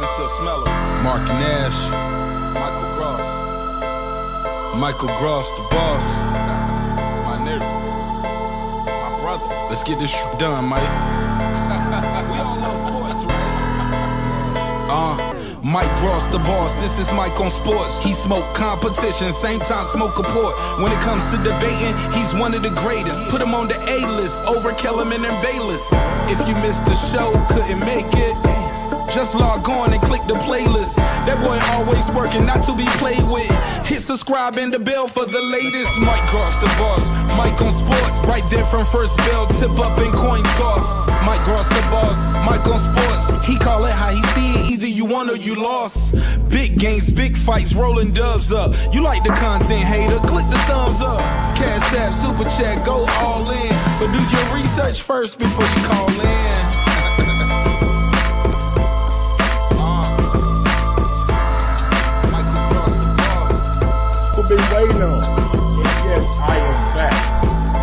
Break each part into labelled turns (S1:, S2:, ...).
S1: can still smell him.
S2: Mark Nash,
S1: Michael
S2: Gross, the boss.
S1: my nigga, my brother.
S2: Let's get this shit done, Mike.
S1: We all love sports, right?
S2: Mike Ross, the boss. This is Mike on sports. He smoke competition, same time smoke a port. When it comes to debating, he's one of the greatest. Put him on the A-list over Kellerman and Bayless. If you missed the show, couldn't make it, just log on and click the playlist. That boy always working, not to be played with. Hit subscribe and the bell for the latest. Mike Gross, the boss. Mike on sports. Right there from first bell, tip up and coin toss. Mike Gross, the boss. Mike on sports. He call it how he see it. Either you won or you lost. Big games, big fights, rolling dubs up. You like the content, hater? Click the thumbs up. Cashapp, super chat, go all in. But do your research first before you call in.
S3: Been waiting on. Yes, I am back.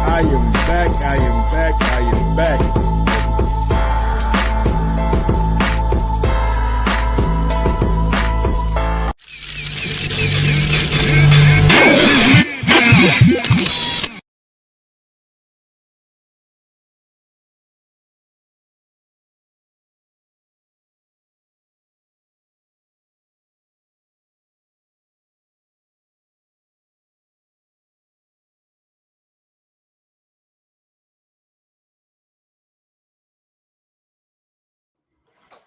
S3: I am back. I am back. I am back.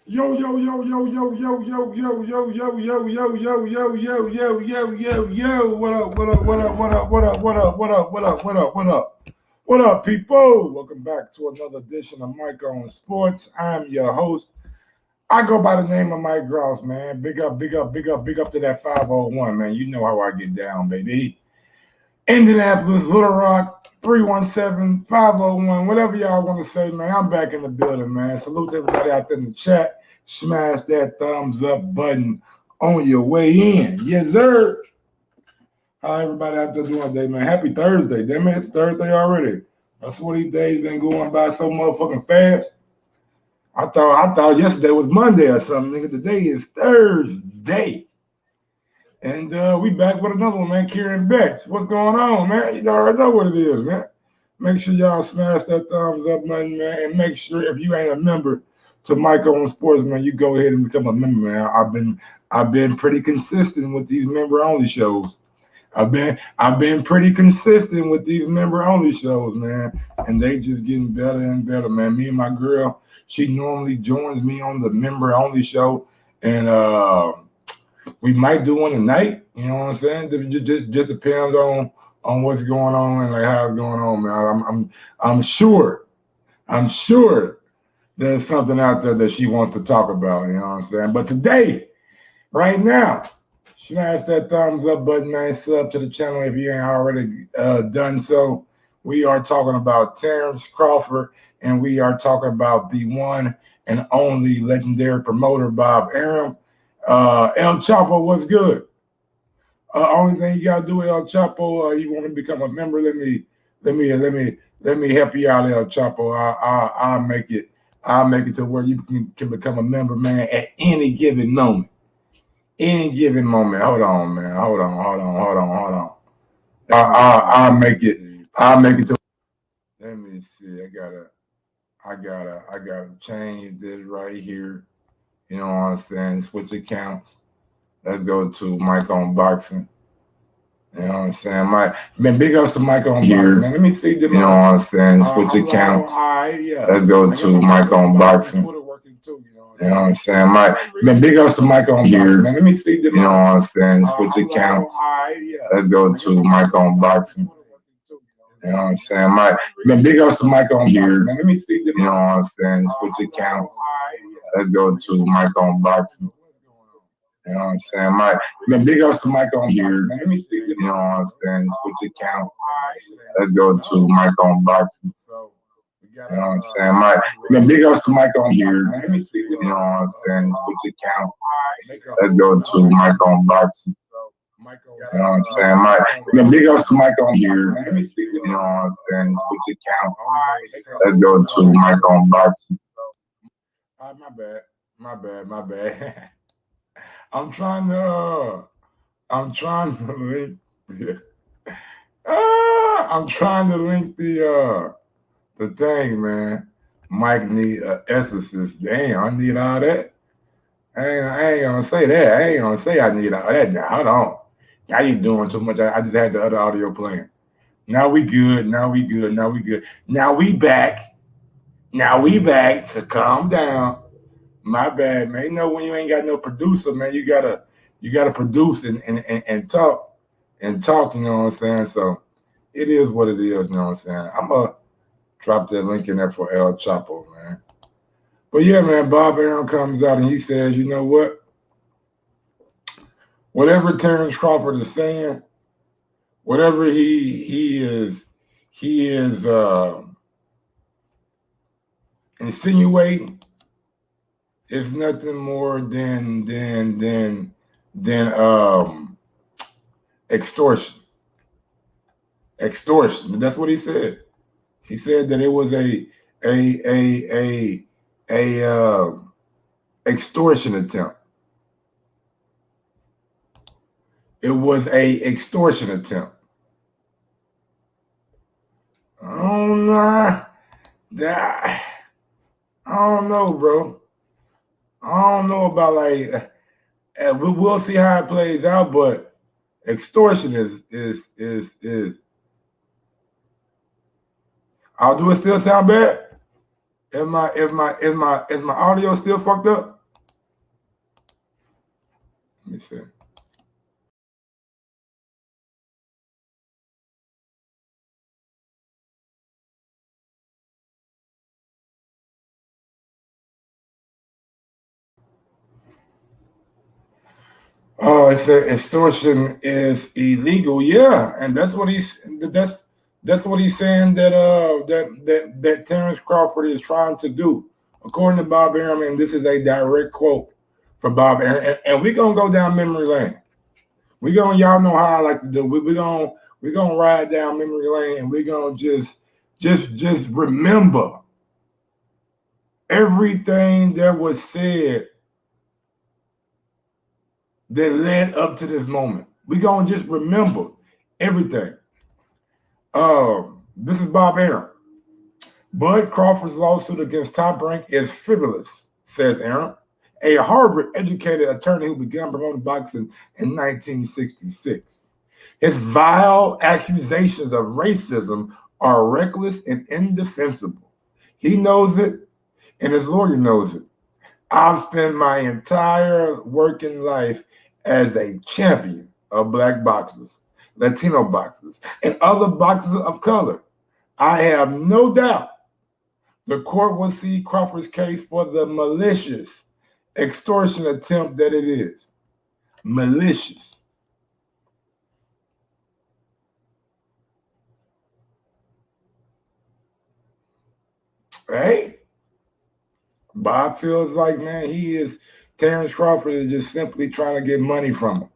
S3: Yo, yo, yo, yo, yo, yo, yo, yo, yo, yo, yo, yo, yo, yo, yo, yo, yo, yo, yo. What up, what up, what up, what up, what up, what up, what up, what up, what up, what up? What up, people? Welcome back to another edition of Mike on Sports. I'm your host. I go by the name of Mike Gross, man. Big up, big up, big up, big up to that 501, man. You know how I get down, baby. Indianapolis, Little Rock, 317, 501, whatever y'all want to say, man. I'm back in the building, man. Salute to everybody out there in the chat. Smash that thumbs up button on your way in. Yes, sir. How everybody out there doing today, man? Happy Thursday. Damn it, it's Thursday already. That's what these days been going by so motherfucking fast. I thought yesterday was Monday or something, nigga. Today is Thursday. And we back with another one, man. Kieran Bex. What's going on, man? You already know what it is, man. Make sure y'all smash that thumbs up button, man. And make sure if you ain't a member to Mike on Sports, man, you go ahead and become a member, man. I've been pretty consistent with these member-only shows. I've been pretty consistent with these member-only shows, man. And they just getting better and better, man. Me and my girl, she normally joins me on the member-only show. And we might do one tonight, you know what I'm saying? It just depends on what's going on and like how it's going on, man. I'm sure there's something out there that she wants to talk about, you know what I'm saying? But today, right now, smash that thumbs up button, man. Sub to the channel if you ain't already done so. We are talking about Terence Crawford, and we are talking about the one and only legendary promoter, Bob Arum. El Chapo, what's good? Only thing you gotta do, El Chapo, you want to become a member? Let me help you out, El Chapo. I'll make it to where you can become a member, man, at any given moment. Any given moment. Hold on, man. Hold on. I'll make it to. Let me see. I gotta change this right here. You know what I'm saying? Switch accounts. Let's go to Mike on Boxing. You know what I'm saying? Man, big ups to Mike on Boxing, man. Let me see. You know what I'm saying? Switch accounts. Let's go to Mike on Boxing. You know what I'm saying? Man, big ups to Mike on Boxing, man. Let me see. You know what I'm saying? Switch accounts. Let's go to Mike on Boxing. You know what I'm saying? Man, big ups to Mike on Boxing, man. Let me see. You know what I'm saying? Switch accounts. Let's go to Mike on Boxing. You know what I'm saying? Man, big ups to Mike on here. Let me see. You know what I'm saying? Switch accounts. Let's go to Mike on Boxing. You know what I'm saying? Man, big ups to Mike on here. Let me see. You know what I'm saying? Switch accounts. Let's go to Mike on Boxing. You know what I'm saying? Man, big ups to Mike on here. Let me see. You know what I'm saying? Switch accounts. Let's go to Mike on Boxing. My bad. I'm trying to link I'm trying to link the thing, man. Mike need exorcist. Damn, I need all that. I ain't gonna say that. I ain't gonna say I need all that now. Hold on. Now you doing too much. I just had the other audio playing. Now we good. Now we good. Now we good. Now we back. Now we back. Calm down. My bad, man. You know when you ain't got no producer, man, you gotta produce and talk and talk, you know what I'm saying? So it is what it is, you know what I'm saying? I'm gonna drop that link in there for El Chapo, man. But yeah, man, Bob Arum comes out and he says, you know what? Whatever Terence Crawford is saying, whatever he is insinuating, is nothing more than extortion. Extortion. That's what he said. He said that it was a extortion attempt. It was a extortion attempt. I don't know, bro. I don't know about like. We'll see how it plays out, but extortion is. Do it still sound bad? Is my audio still fucked up? Let me see. Oh, it said extortion is illegal. Yeah, and that's what he's saying that Terence Crawford is trying to do, according to Bob Arum, and this is a direct quote from Bob Arum. And we're gonna go down memory lane. Y'all know how I like to do. We're gonna ride down memory lane, and we're gonna just remember everything that was said that led up to this moment. We're gonna just remember everything. This is Bob Arum. Bud Crawford's lawsuit against Top Rank is frivolous, says Arum, a Harvard-educated attorney who began promoting boxing in 1966. His vile accusations of racism are reckless and indefensible. He knows it, and his lawyer knows it. I've spent my entire working life as a champion of Black boxers, Latino boxers, and other boxers of color. I have no doubt the court will see Crawford's case for the malicious extortion attempt that it is. Malicious. Right? Bob feels like, man, Terence Crawford is just simply trying to get money from him.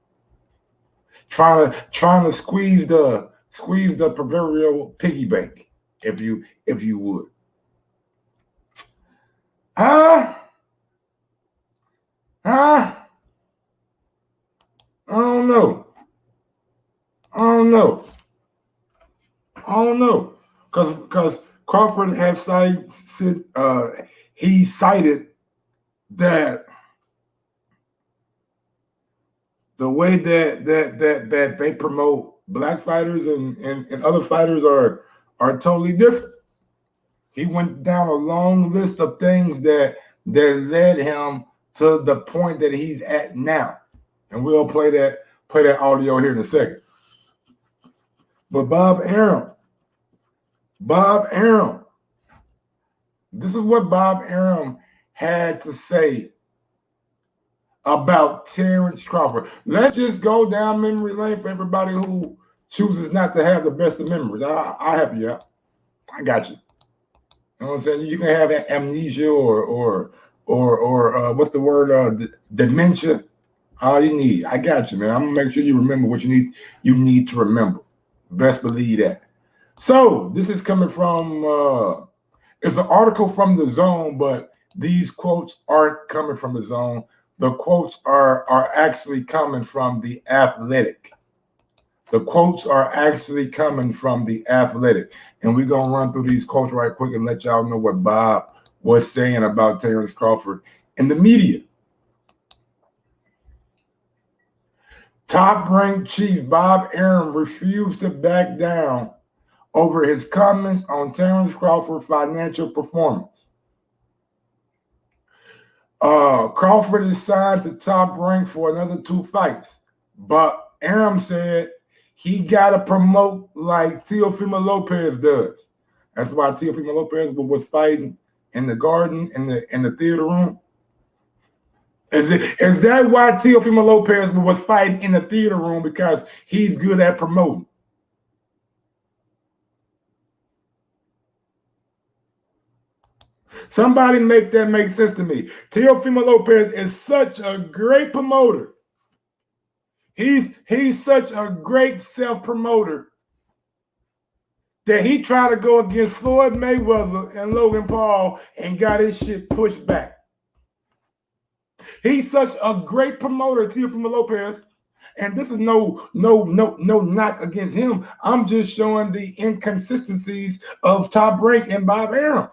S3: Trying to squeeze the proverbial piggy bank, if you would. I don't know. Because Crawford has cited that the way that they promote Black fighters and other fighters are totally different. He went down a long list of things that led him to the point that he's at now. And we'll play that audio here in a second. But Bob Arum, this is what Bob Arum had to say about Terence Crawford. Let's just go down memory lane for everybody who chooses not to have the best of memories. I'll help you out. I got you. You know what I'm saying? You can have amnesia or what's the word? Dementia. All you need. I got you, man. I'm gonna make sure you remember what you need to remember. Best believe that. So this is coming from it's an article from The Zone, but these quotes aren't coming from The Zone. the quotes are actually coming from The Athletic. The quotes are actually coming from The Athletic. And we're going to run through these quotes right quick and let y'all know what Bob was saying about Terence Crawford in the media. Top-ranked Chief Bob Arum refused to back down over his comments on Terence Crawford's financial performance. Crawford is signed to Top Rank for another 2 fights, but Arum said he got to promote like Teofimo Lopez does. That's why Teofimo Lopez was fighting in the garden, in the theater room. Is that why Teofimo Lopez was fighting in the theater room? Because he's good at promoting. Somebody make that make sense to me. Teofimo Lopez is such a great promoter. He's such a great self-promoter that he tried to go against Floyd Mayweather and Logan Paul and got his shit pushed back. He's such a great promoter, Teofimo Lopez, and this is no knock against him. I'm just showing the inconsistencies of Top Rank and Bob Arum.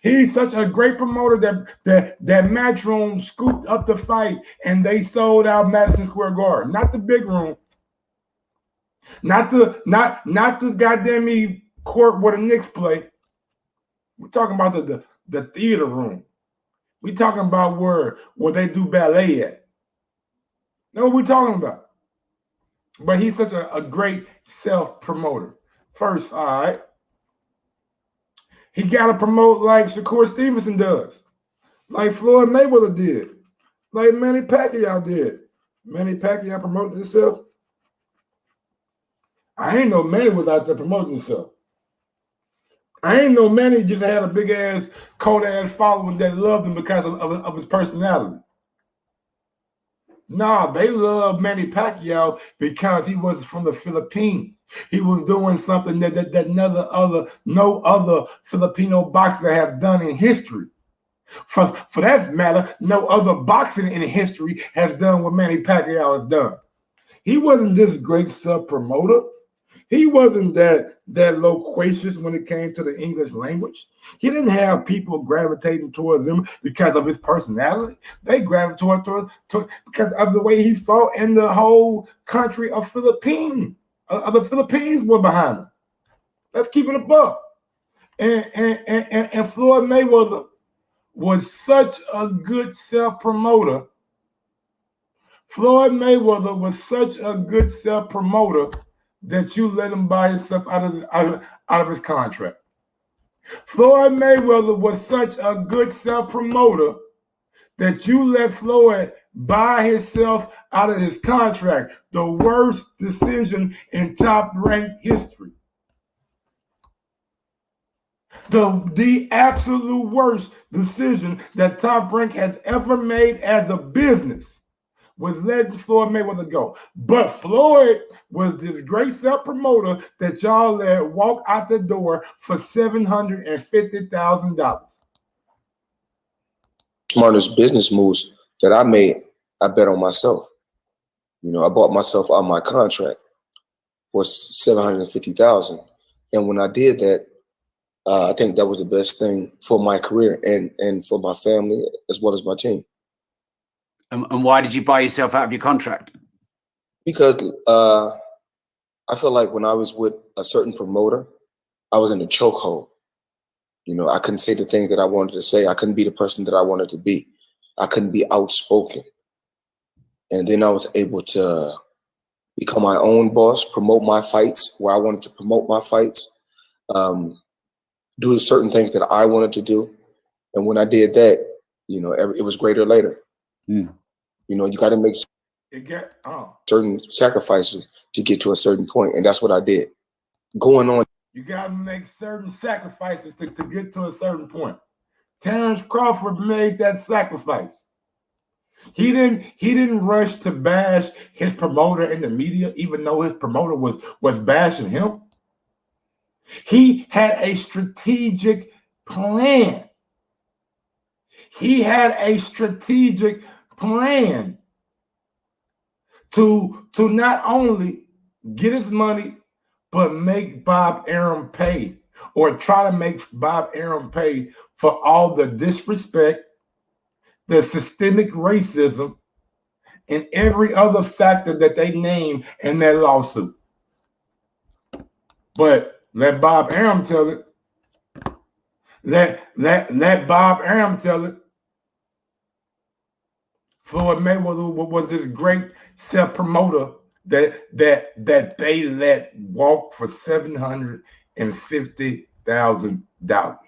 S3: He's such a great promoter that Matchroom scooped up the fight and they sold out Madison Square Garden, not the big room, not the goddamn court where the Knicks play. We're talking about the theater room. We're talking about where they do ballet at. Know what we're talking about? But he's such a great self-promoter. First, all right. He got to promote like Shakur Stevenson does, like Floyd Mayweather did, like Manny Pacquiao did. Manny Pacquiao promoted himself. I ain't know Manny was out there promoting himself. I ain't know Manny just had a big-ass, cold-ass following that loved him because of his personality. Nah, they love Manny Pacquiao because he was from the Philippines. He was doing something that no other Filipino boxer have done in history. For that matter, no other boxing in history has done what Manny Pacquiao has done. He wasn't this great self-promoter. He wasn't that loquacious when it came to the English language. He didn't have people gravitating towards him because of his personality. They gravitated towards because of the way he fought, and the whole country of Philippines. The Philippines were behind him. Let's keep it above. And Floyd Mayweather was such a good self-promoter. Floyd Mayweather was such a good self-promoter that you let him buy himself out of his contract. Floyd Mayweather was such a good self-promoter that you let Floyd buy himself out of his contract. The worst decision in Top Rank history. The absolute worst decision that Top Rank has ever made as a business was letting Floyd Mayweather go. But Floyd was this great self-promoter that y'all let walk out the door for $750,000.
S4: Smartest business moves that I made, I bet on myself. You know, I bought myself out my contract for $750,000. And when I did that, I think that was the best thing for my career and for my family as well as my team.
S5: And why did you buy yourself out of your contract?
S4: Because I feel like when I was with a certain promoter, I was in a chokehold. You know, I couldn't say the things that I wanted to say. I couldn't be the person that I wanted to be. I couldn't be outspoken. And then I was able to become my own boss, promote my fights where I wanted to promote my fights, do certain things that I wanted to do. And when I did that, you know, it was greater later.
S5: Mm.
S4: You know, you got to make certain sacrifices to get to a certain point. And that's what I did. Going on.
S3: You got to make certain sacrifices to get to a certain point. Terence Crawford made that sacrifice. He didn't rush to bash his promoter in the media, even though his promoter was bashing him. He had a strategic plan. He had a strategic plan to not only get his money, but make Bob Arum pay, or try to make Bob Arum pay for all the disrespect, the systemic racism, and every other factor that they name in that lawsuit. But let Bob Arum tell it. Let Bob Arum tell it. Floyd Mayweather was this great self-promoter that they let walk for $750,000.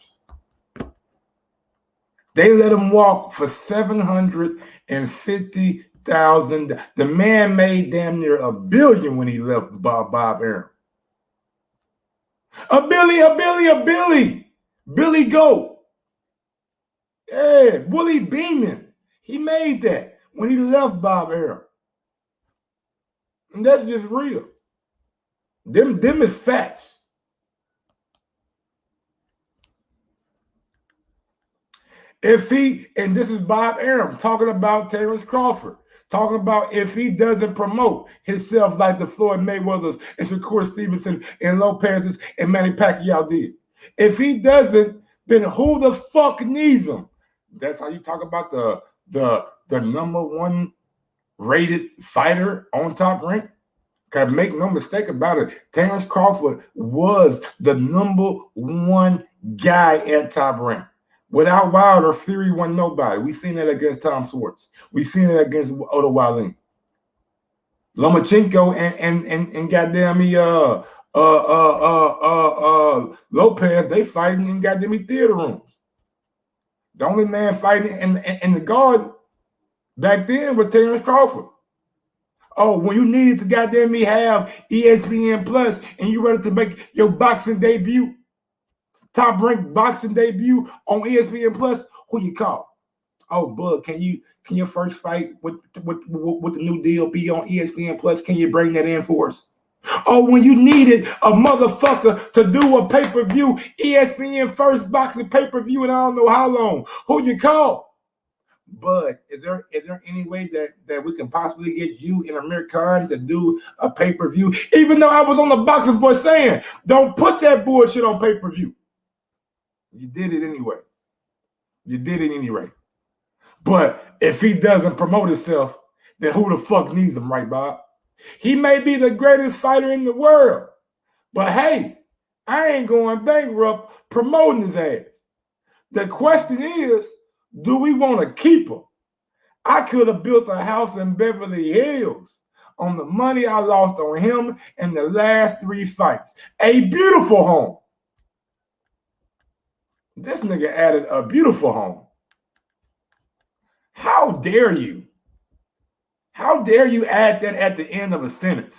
S3: They let him walk for $750,000. The man made damn near $1 billion when he left Bob Arum. A Billy. Billy Goat. Yeah, Willie Beeman. He made that when he left Bob Arum. And that's just real. Them is facts. If he, and this is Bob Arum talking about Terence Crawford, talking about if he doesn't promote himself like the Floyd Mayweathers and Shakur Stevenson and Lopez's and Manny Pacquiao did. If he doesn't, then who the fuck needs him? That's how you talk about the #1 rated fighter on Top Rank. Gotta make no mistake about it. Terence Crawford was the #1 guy at Top Rank. Without Wilder, Fury wasn't nobody. We seen that against Tom Swartz. We seen it against Otto Wallin. Lomachenko and goddamn me Lopez, they fighting in goddamn me theater rooms. The only man fighting in the garden back then was Terence Crawford. Oh, when you needed to goddamn me have ESPN Plus and you ready to make your boxing debut, Top Rank boxing debut on ESPN Plus, who you call? Oh, Bud, can your first fight with the new deal be on ESPN Plus? Can you bring that in for us? Oh, when you needed a motherfucker to do a pay-per-view, ESPN first boxing pay-per-view, and I don't know how long, who you call? But is there any way that we can possibly get you and Amir Khan to do a pay-per-view? Even though I was on the Boxing Boy saying, don't put that bullshit on pay-per-view. You did it anyway. You did it anyway. But if he doesn't promote himself, then who the fuck needs him, right, Bob? He may be the greatest fighter in the world, but hey, I ain't going bankrupt promoting his ass. The question is, do we want to keep him? I could have built a house in Beverly Hills on the money I lost on him in the last 3 fights. A beautiful home. This nigga added a beautiful home. How dare you? How dare you add that at the end of a sentence?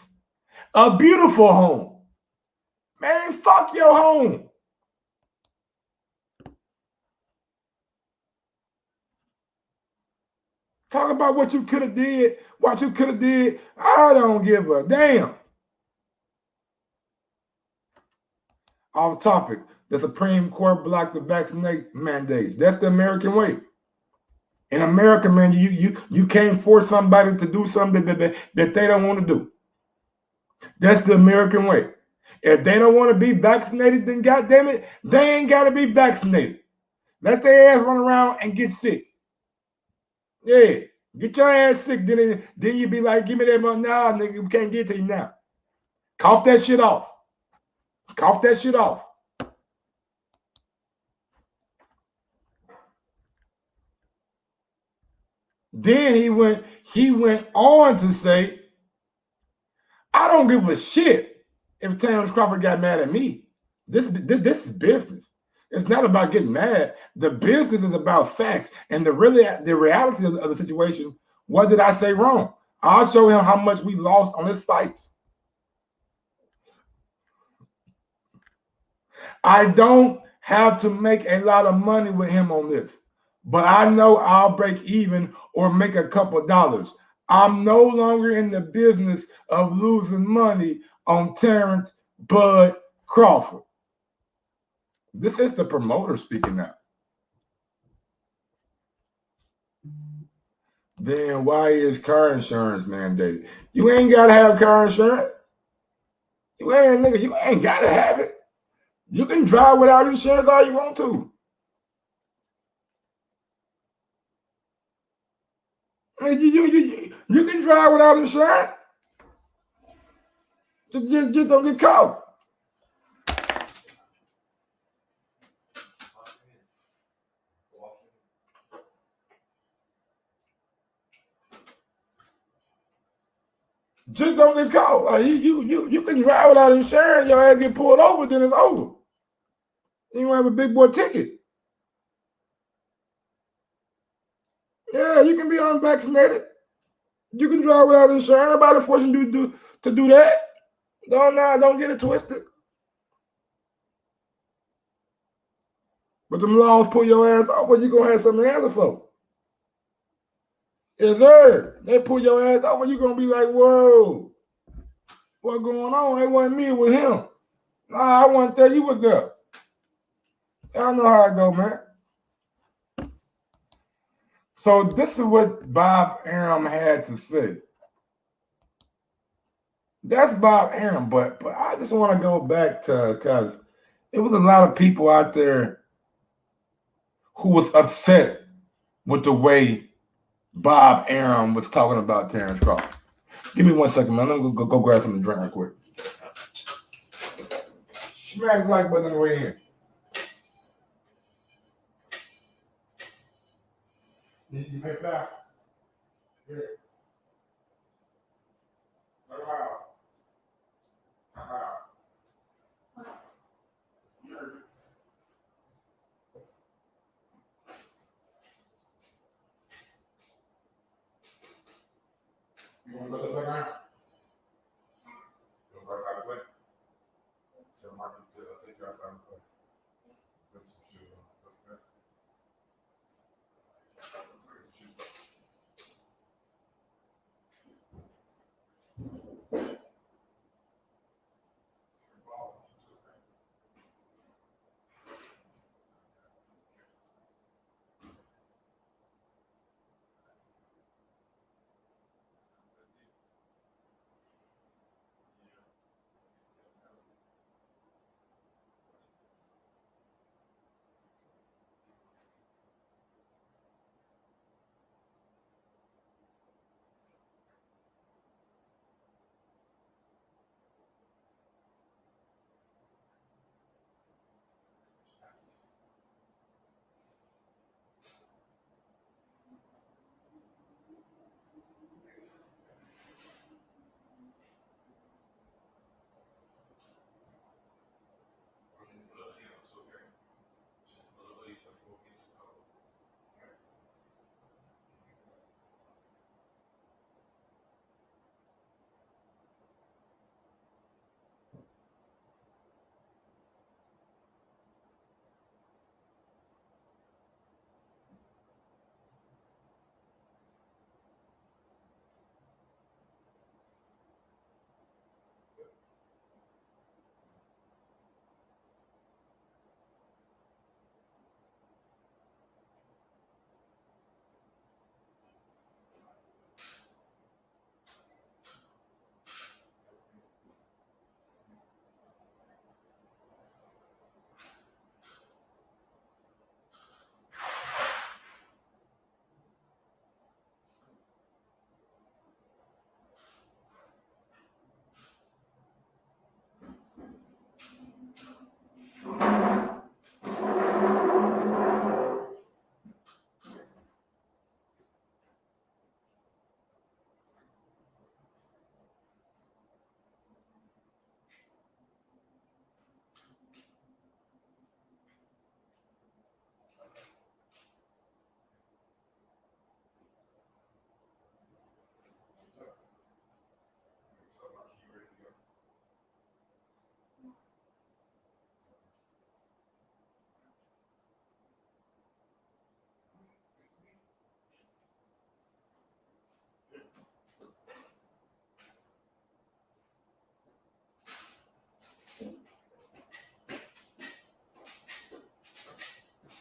S3: A beautiful home. Man, fuck your home. Talk about what you could have did, what you could have did. I don't give a damn. Off topic. The Supreme Court blocked the vaccinate mandates. That's the American way. In America, man, you can't force somebody to do something that they don't want to do. That's the American way. If they don't want to be vaccinated, then goddamn it, they ain't got to be vaccinated. Let their ass run around and get sick. Yeah, get your ass sick. Then you be like, give me that money. Nah, nigga, we can't get to you now. Cough that shit off. Cough that shit off. Then he went on to say, I don't give a shit if Terence Crawford got mad at me. This is business. It's not about getting mad. The business is about facts. And the reality of the situation, what did I say wrong? I'll show him how much we lost on his fights. I don't have to make a lot of money with him on this, but I know I'll break even or make a couple of dollars. I'm no longer in the business of losing money on Terence Bud Crawford. This is the promoter speaking now. then why is car insurance mandated? You ain't gotta have car insurance. You ain't gotta have it. You can drive without insurance all you want to. I mean, you can drive without insurance. Just don't get caught. Just don't get caught. Like you can drive without insurance. Your ass get pulled over, then it's over. You gonna have a big boy ticket. Yeah, you can be unvaccinated. You can drive without insurance. Nobody forcing you to do that. Don't get it twisted. But them laws pull your ass off, but you gonna have something to answer for. Yes, sir. They pull your ass off, but you gonna be like, whoa, what's going on? It wasn't me, it was him. Nah, I wasn't there, you was there. Y'all know how it go, man. So this is what Bob Arum had to say. That's Bob Arum, but I just want to go back to, because it was a lot of people out there who was upset with the way Bob Arum was talking about Terence Crawford. Give me 1 second, man. Let me go grab something to drink real quick. Smash the like button on the way in. Did you pay back? Yeah. You want to go to the playground? You want to go outside the play? Tell Mark to take you outside the play. Put some shoes on. Okay.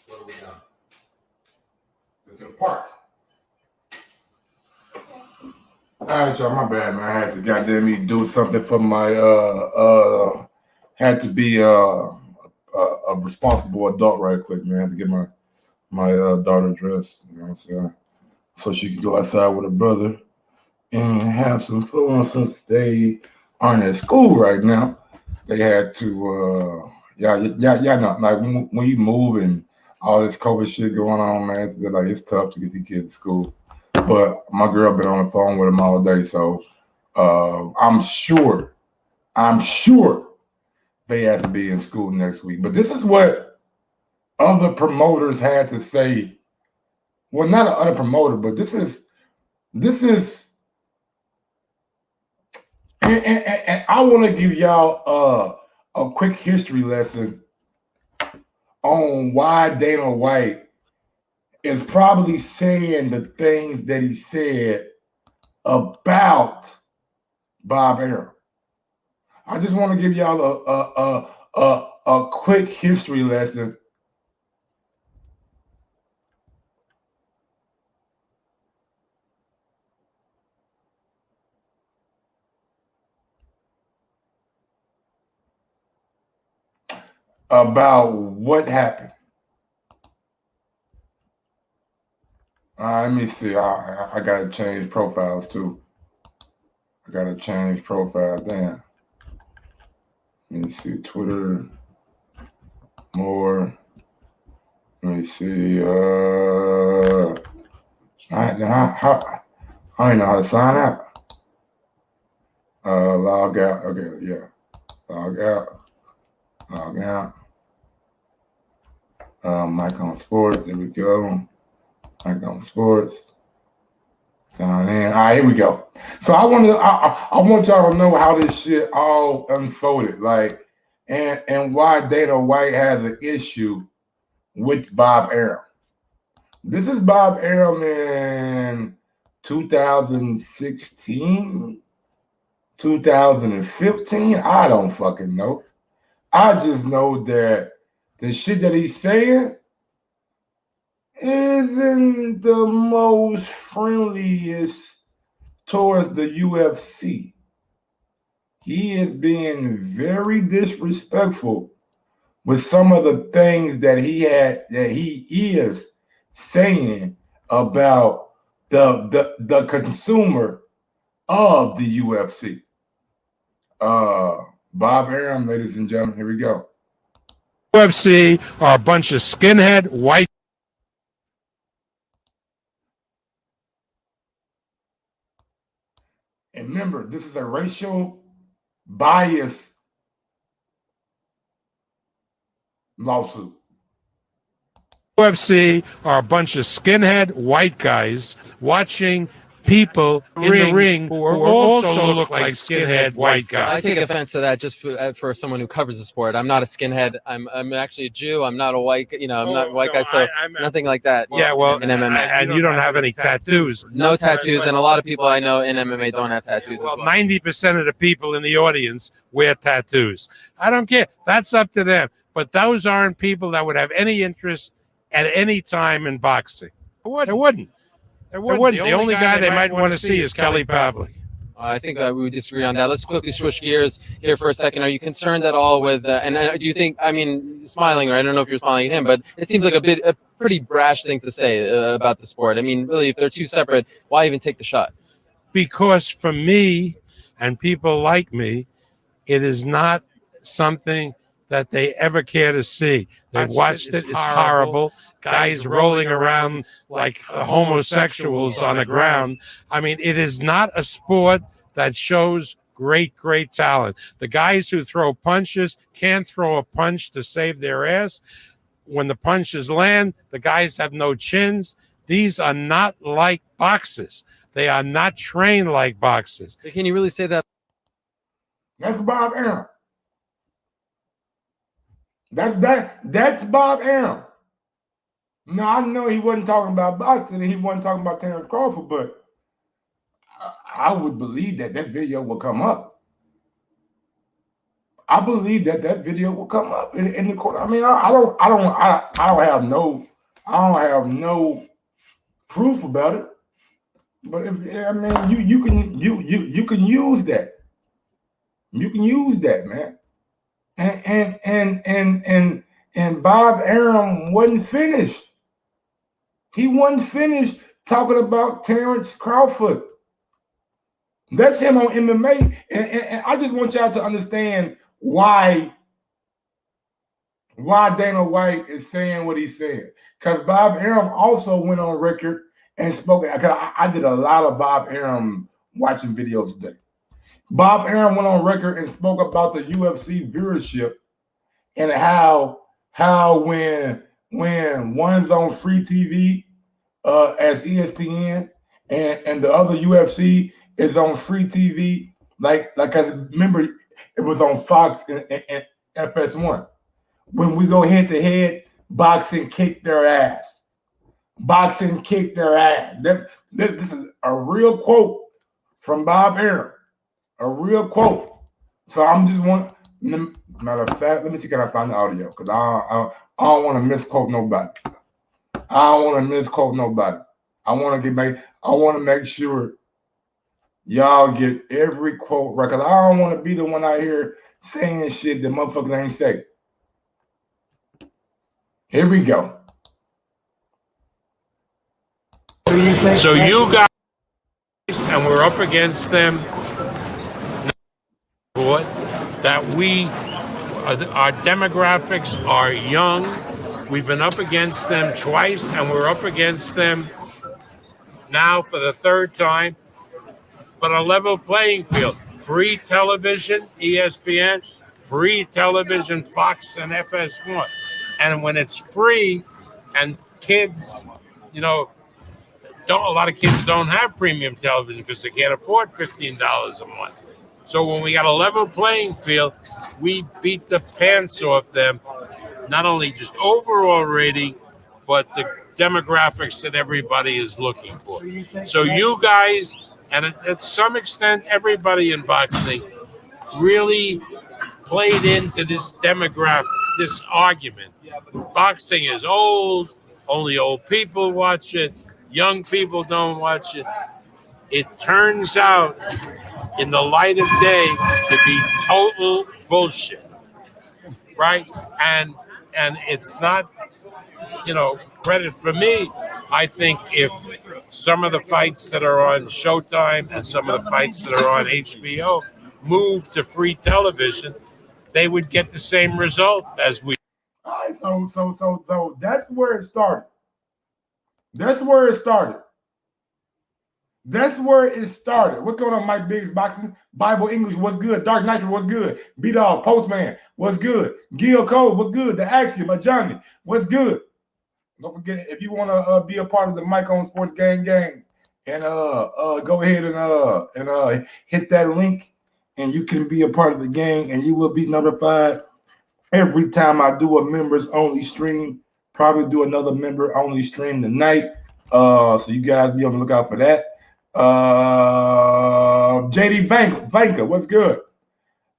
S3: What are we done? To the park. All right, y'all, my bad, man. I had to goddamn me do something for my had to be a responsible adult right quick, man. I had to get my daughter dressed, you know what I'm saying? So she could go outside with her brother and have some fun since they aren't at school right now. They had to yeah, know, like when you move and all this COVID shit going on, man, it's tough to get these kids to school. But my girl been on the phone with them all day, so I'm sure they have to be in school next week. But this is what other promoters had to say. Well, not an other promoter, but this is, and I want to give y'all a quick history lesson on why Dana White is probably saying the things that he said about Bob Arum. I just want to give y'all a quick history lesson about what happened. Let me see. I gotta change profiles too. I gotta change profile. Damn. Let me see. Twitter. More. Let me see. I don't know how to sign out. Log out. Okay, yeah. Log out. Log out. Mike on Sports. There we go. Mike on Sports. Sign in. All right, here we go. So I want y'all to know how this shit all unfolded, like, and why Dana White has an issue with Bob Arum. This is Bob Arum in 2016, 2015. I don't fucking know. I just know that the shit that he's saying isn't the most friendliest towards the UFC. He is being very disrespectful with some of the things that he is saying about the consumer of the UFC. Bob Arum, ladies and gentlemen, here we go.
S6: UFC are a bunch of skinhead white.
S3: And remember, this is a racial bias lawsuit.
S6: UFC are a bunch of skinhead white guys watching people in the ring who also look like skinhead white guys.
S7: I take offense to that just for someone who covers the sport. I'm not a skinhead. I'm actually a Jew. I'm not a white, I'm not a white guy, so nothing like that.
S6: Yeah, well,
S7: in MMA.
S6: And you don't have any tattoos.
S7: No tattoos, and a lot of people I know in MMA don't have tattoos
S6: Well,
S7: as well.
S6: 90% of the people in the audience wear tattoos. I don't care. That's up to them. But those aren't people that would have any interest at any time in boxing. They wouldn't. The only guy they might want to see is Kelly Pavlik.
S7: I think we would disagree on that. Let's quickly switch gears here for a second. Are you concerned at all with, and do you think, smiling, or I don't know if you're smiling at him, but it seems like a pretty brash thing to say about the sport. I mean, really, if they're two separate, why even take the shot?
S6: Because for me and people like me, it is not something that they ever care to see. They've watched it. It's horrible. Guys rolling around like homosexuals on the ground. I mean, it is not a sport that shows great talent. The guys who throw punches can't throw a punch to save their ass. When the punches land, the guys have no chins. These are not like boxers. They are not trained like boxers.
S7: Can you really say that?
S3: That's Bob Arum. That's Bob Arum. Now, I know he wasn't talking about boxing and he wasn't talking about Terence Crawford, but I would believe that video will come up. I believe that video will come up in the court. I mean, I don't have no proof about it, But if I mean, you can use that. You can use that, man. And Bob Arum wasn't finished. He wasn't finished talking about Terence Crawford. That's him on MMA. And I just want y'all to understand why Dana White is saying what he's saying. Because Bob Arum also went on record and spoke. I did a lot of Bob Arum watching videos today. Bob Arum went on record and spoke about the UFC viewership and how when one's on free TV as ESPN and the other UFC is on free TV, like I remember it was on Fox and FS1. When we go head to head, boxing kicked their ass. Boxing kicked their ass. This is a real quote from Bob Arum. A real quote. So I'm just matter of fact, let me see if I find the audio because I don't want to misquote nobody. I want to make sure y'all get every quote right because I don't want to be the one out here saying shit that motherfuckers ain't say. Here we go.
S6: So you guys, and we're up against them. That our demographics are young. We've been up against them twice, and we're up against them now for the third time. But a level playing field. Free television, ESPN, free television, Fox and FS1. And when it's free, and kids, a lot of kids don't have premium television because they can't afford $15 a month. So when we got a level playing field, we beat the pants off them, not only just overall rating, but the demographics that everybody is looking for. So you guys, and at some extent, everybody in boxing really played into this demographic, this argument. Boxing is old, only old people watch it, young people don't watch it. It turns out, in the light of day, to be total bullshit, right? And it's not, credit for me. I think if some of the fights that are on Showtime and some of the fights that are on HBO move to free television, they would get the same result as we.
S3: All right, so that's where it started. That's where it started. What's going on, Mike Biggs Boxing? Bible English, what's good? Dark Nitro, what's good? B-Dog, Postman, what's good? Gil Cole, what's good? The Axiom, Johnny, what's good? Don't forget, if you want to be a part of the Mike on Sports Gang, and go ahead and hit that link, and you can be a part of the gang, and you will be notified every time I do a members-only stream. Probably do another member-only stream tonight, so you guys be on the lookout for that. JD Vanka, what's good?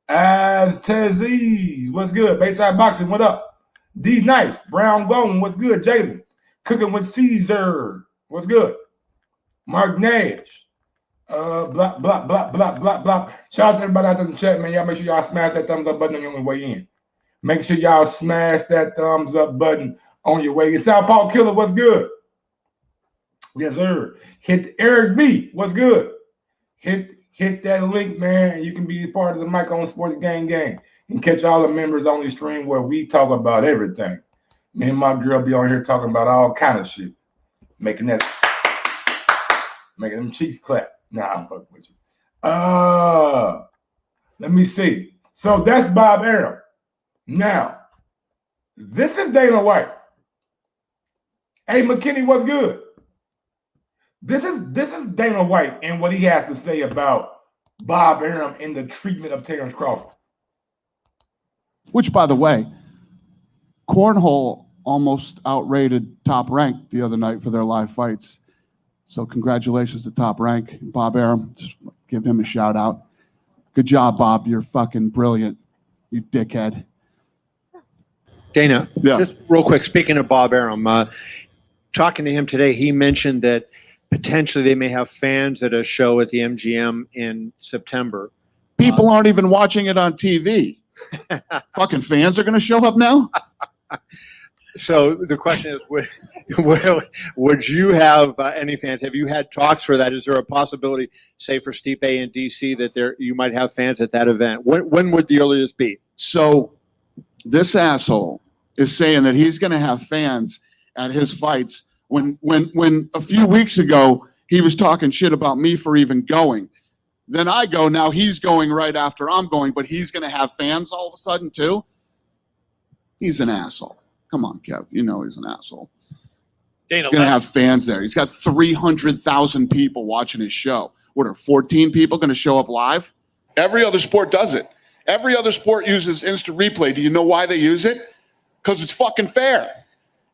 S3: As Teziz, what's good? Bayside Boxing, what up? D Nice, Brown Golden, what's good? Jalen, Cooking with Caesar, what's good? Mark Nash, blah, blah, blah, blah, blah, blah. Shout out to everybody out there in the chat, man. Y'all make sure y'all smash that thumbs up button on your way in. Make sure y'all smash that thumbs up button on your way in. South Paul Killer, what's good? Yes, sir. Hit Eric V. What's good? Hit that link, man. You can be a part of the Mike on Sports Gang and catch all the members on the stream where we talk about everything. Me and my girl be on here talking about all kind of shit. Making them cheeks clap. Nah, I'm fucking with you. Let me see. So that's Bob Arum. Now, this is Dana White. Hey, McKinney, what's good? This is Dana White and what he has to say about Bob Arum and the treatment of Terence Crawford.
S8: Which, by the way, Cornhole almost outrated Top Rank the other night for their live fights. So congratulations to Top Rank and Bob Arum. Just give him a shout out. Good job, Bob. You're fucking brilliant, you dickhead.
S9: Dana,
S8: Yeah.
S9: just real quick, speaking of Bob Arum, talking to him today, he mentioned that potentially they may have fans at a show at the MGM in September.
S8: People aren't even watching it on TV. Fucking fans are going to show up now?
S9: So the question is, would you have any fans? Have you had talks for that? Is there a possibility, say for Stipe in DC, that you might have fans at that event? When would the earliest be?
S8: So this asshole is saying that he's going to have fans at his fights when a few weeks ago he was talking shit about me for even going. Then I go, now he's going right after I'm going, but he's going to have fans all of a sudden too? He's an asshole. Come on, Kev. You know he's an asshole.
S10: Dana,
S8: He's going to have fans there. He's got 300,000 people watching his show. What are 14 people going to show up live? Every other sport does it. Every other sport uses instant replay. Do you know why they use it? Because it's fucking fair.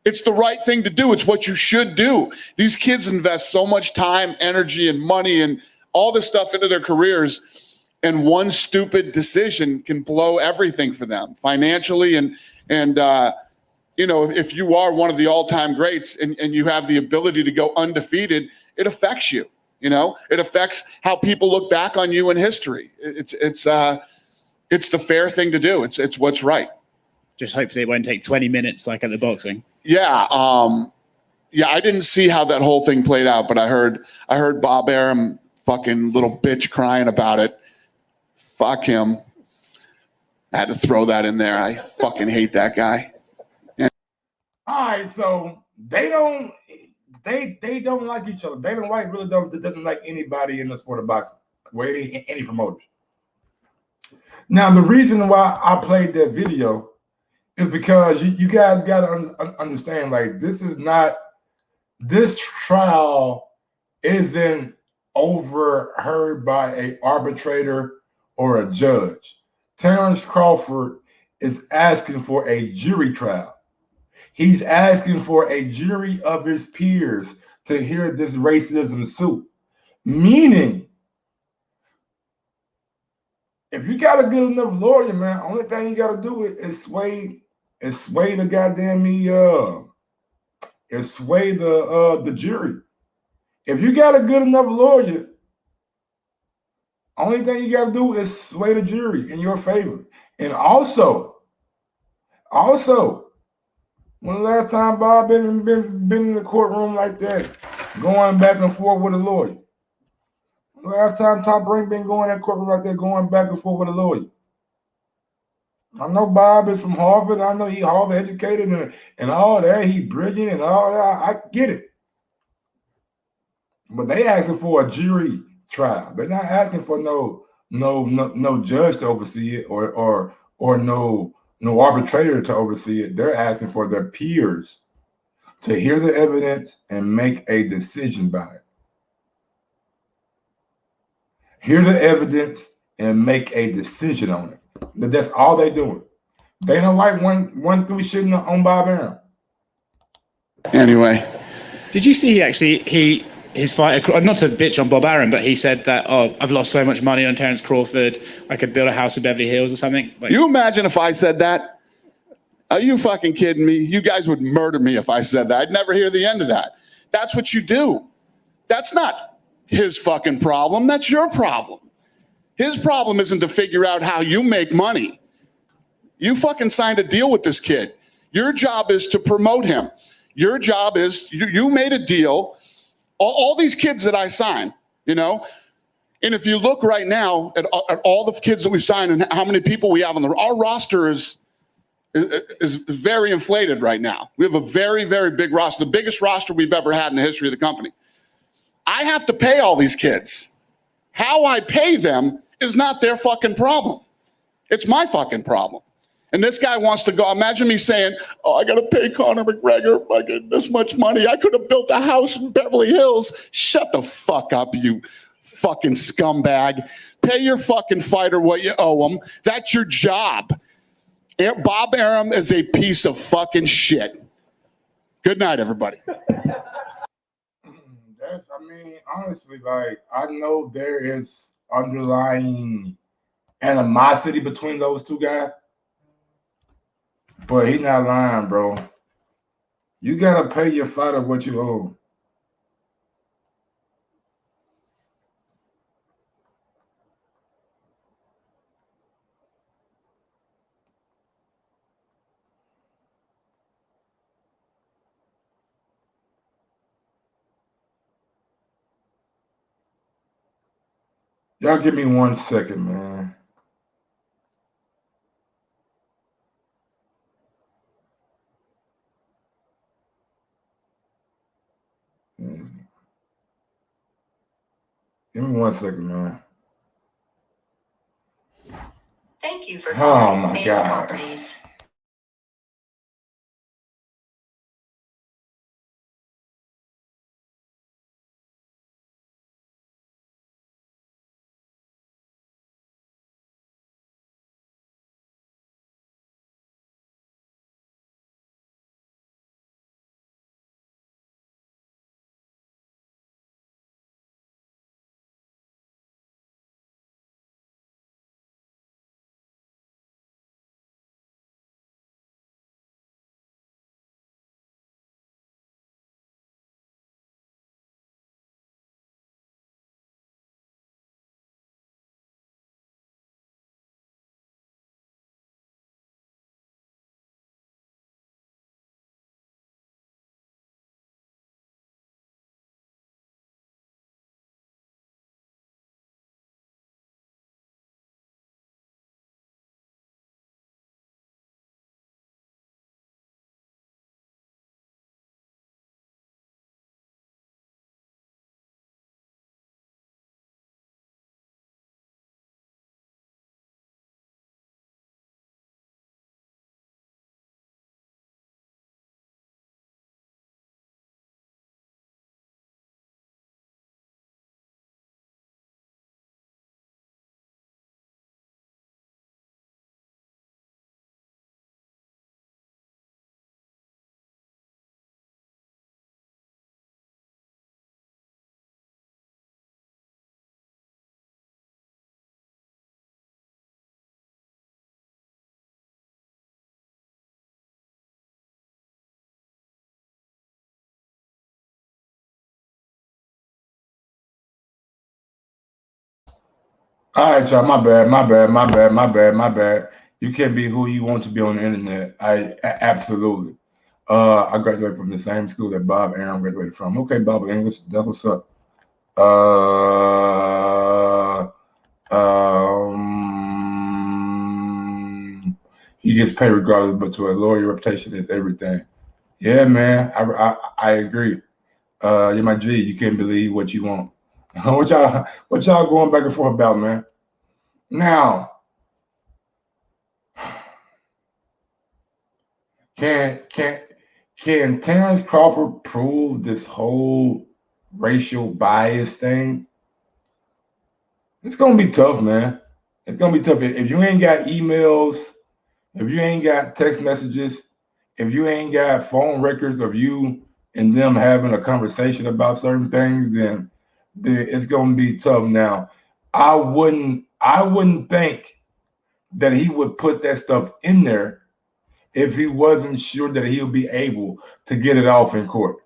S8: It's the right thing to do. It's what you should do. These kids invest so much time, energy, and money and all this stuff into their careers, and one stupid decision can blow everything for them financially. And you know, if you are one of the all-time greats and you have the ability to go undefeated, it affects you. You know, it affects how people look back on you in history. It's the fair thing to do. It's what's right.
S10: just hopefully it won't take 20 minutes like at the boxing.
S8: Yeah. Yeah, I didn't see how that whole thing played out, but I heard Bob Arum fucking little bitch crying about it. Fuck him. I had to throw that in there. I fucking hate that guy.
S3: All right, so they don't like each other. Dana White really doesn't like anybody in the sport of boxing, or any promoters. Now, the reason why I played that video is because you guys got to understand, like, this trial isn't overheard by an arbitrator or a judge. Terence Crawford is asking for a jury trial. He's asking for a jury of his peers to hear this racism suit. Meaning, if you got a good enough lawyer, man, only thing you got to do is sway the goddamn sway the jury. If you got a good enough lawyer, only thing you got to do is sway the jury in your favor. And also, when the last time Bob been in the courtroom like that, going back and forth with a lawyer? The last time Top Rank been going in courtroom like that, going back and forth with a lawyer? I know Bob is from Harvard. I know he Harvard educated and all that. He brilliant and all that. I get it. But they asking for a jury trial. They're not asking for no judge to oversee it or no arbitrator to oversee it. They're asking for their peers to hear the evidence and make a decision by it. Hear the evidence and make a decision on it. That's all they doing. Dana White went through shit on Bob Arum.
S8: Anyway,
S10: Did you see his fight, not to bitch on Bob Arum, but he said that, oh, I've lost so much money on Terence Crawford, I could build a house in Beverly Hills or something? Like,
S8: you imagine if I said that? Are you fucking kidding me? You guys would murder me if I said that. I'd never hear the end of that. That's what you do. That's not his fucking problem. That's your problem. His problem isn't to figure out how you make money. You fucking signed a deal with this kid. Your job is to promote him. Your job is, you made a deal. All these kids that I signed, you know, and if you look right now at all the kids that we signed and how many people we have on our roster is very inflated right now. We have a very, very big roster, the biggest roster we've ever had in the history of the company. I have to pay all these kids. How I pay them is not their fucking problem. It's my fucking problem. And this guy wants to go. Imagine me saying, oh, I got to pay Conor McGregor like this much money. I could have built a house in Beverly Hills. Shut the fuck up, you fucking scumbag. Pay your fucking fighter what you owe him. That's your job. Bob Arum is a piece of fucking shit. Good night, everybody.
S3: Honestly, like, I know there is underlying animosity between those two guys, but he's not lying, bro. You gotta pay your fighter what you owe. Y'all give me 1 second, man. Give me 1 second, man.
S11: Thank you for
S3: Oh my God.
S11: Properties.
S3: All right, y'all. My bad. You can't be who you want to be on the internet. Absolutely. I graduated from the same school that Bob Arum graduated from. Okay, Bob English. That's what's up. He gets paid regardless, but to a lawyer, reputation is everything. Yeah, man. I agree. You're my G. You can't believe what you want. What y'all going back and forth about, man? Now, can Terence Crawford prove this whole racial bias thing? It's gonna be tough, man. It's gonna be tough. If you ain't got emails, if you ain't got text messages, if you ain't got phone records of you and them having a conversation about certain things, then it's gonna be tough. Now, I wouldn't think that he would put that stuff in there if he wasn't sure that he'll be able to get it off in court.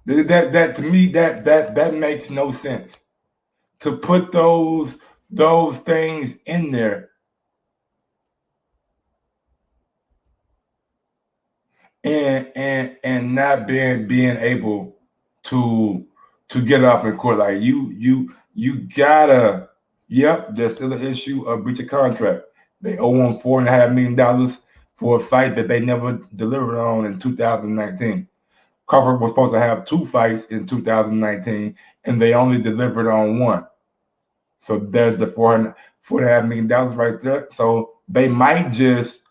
S3: That to me, that makes no sense. To put those things in there and not being able to get it off in court. Like you gotta, yep, there's still an issue of breach of contract. They owe him $4.5 million for a fight that they never delivered on in 2019. Crawford was supposed to have 2 fights in 2019, and they only delivered on 1. So there's the $4.5 million right there. So they might just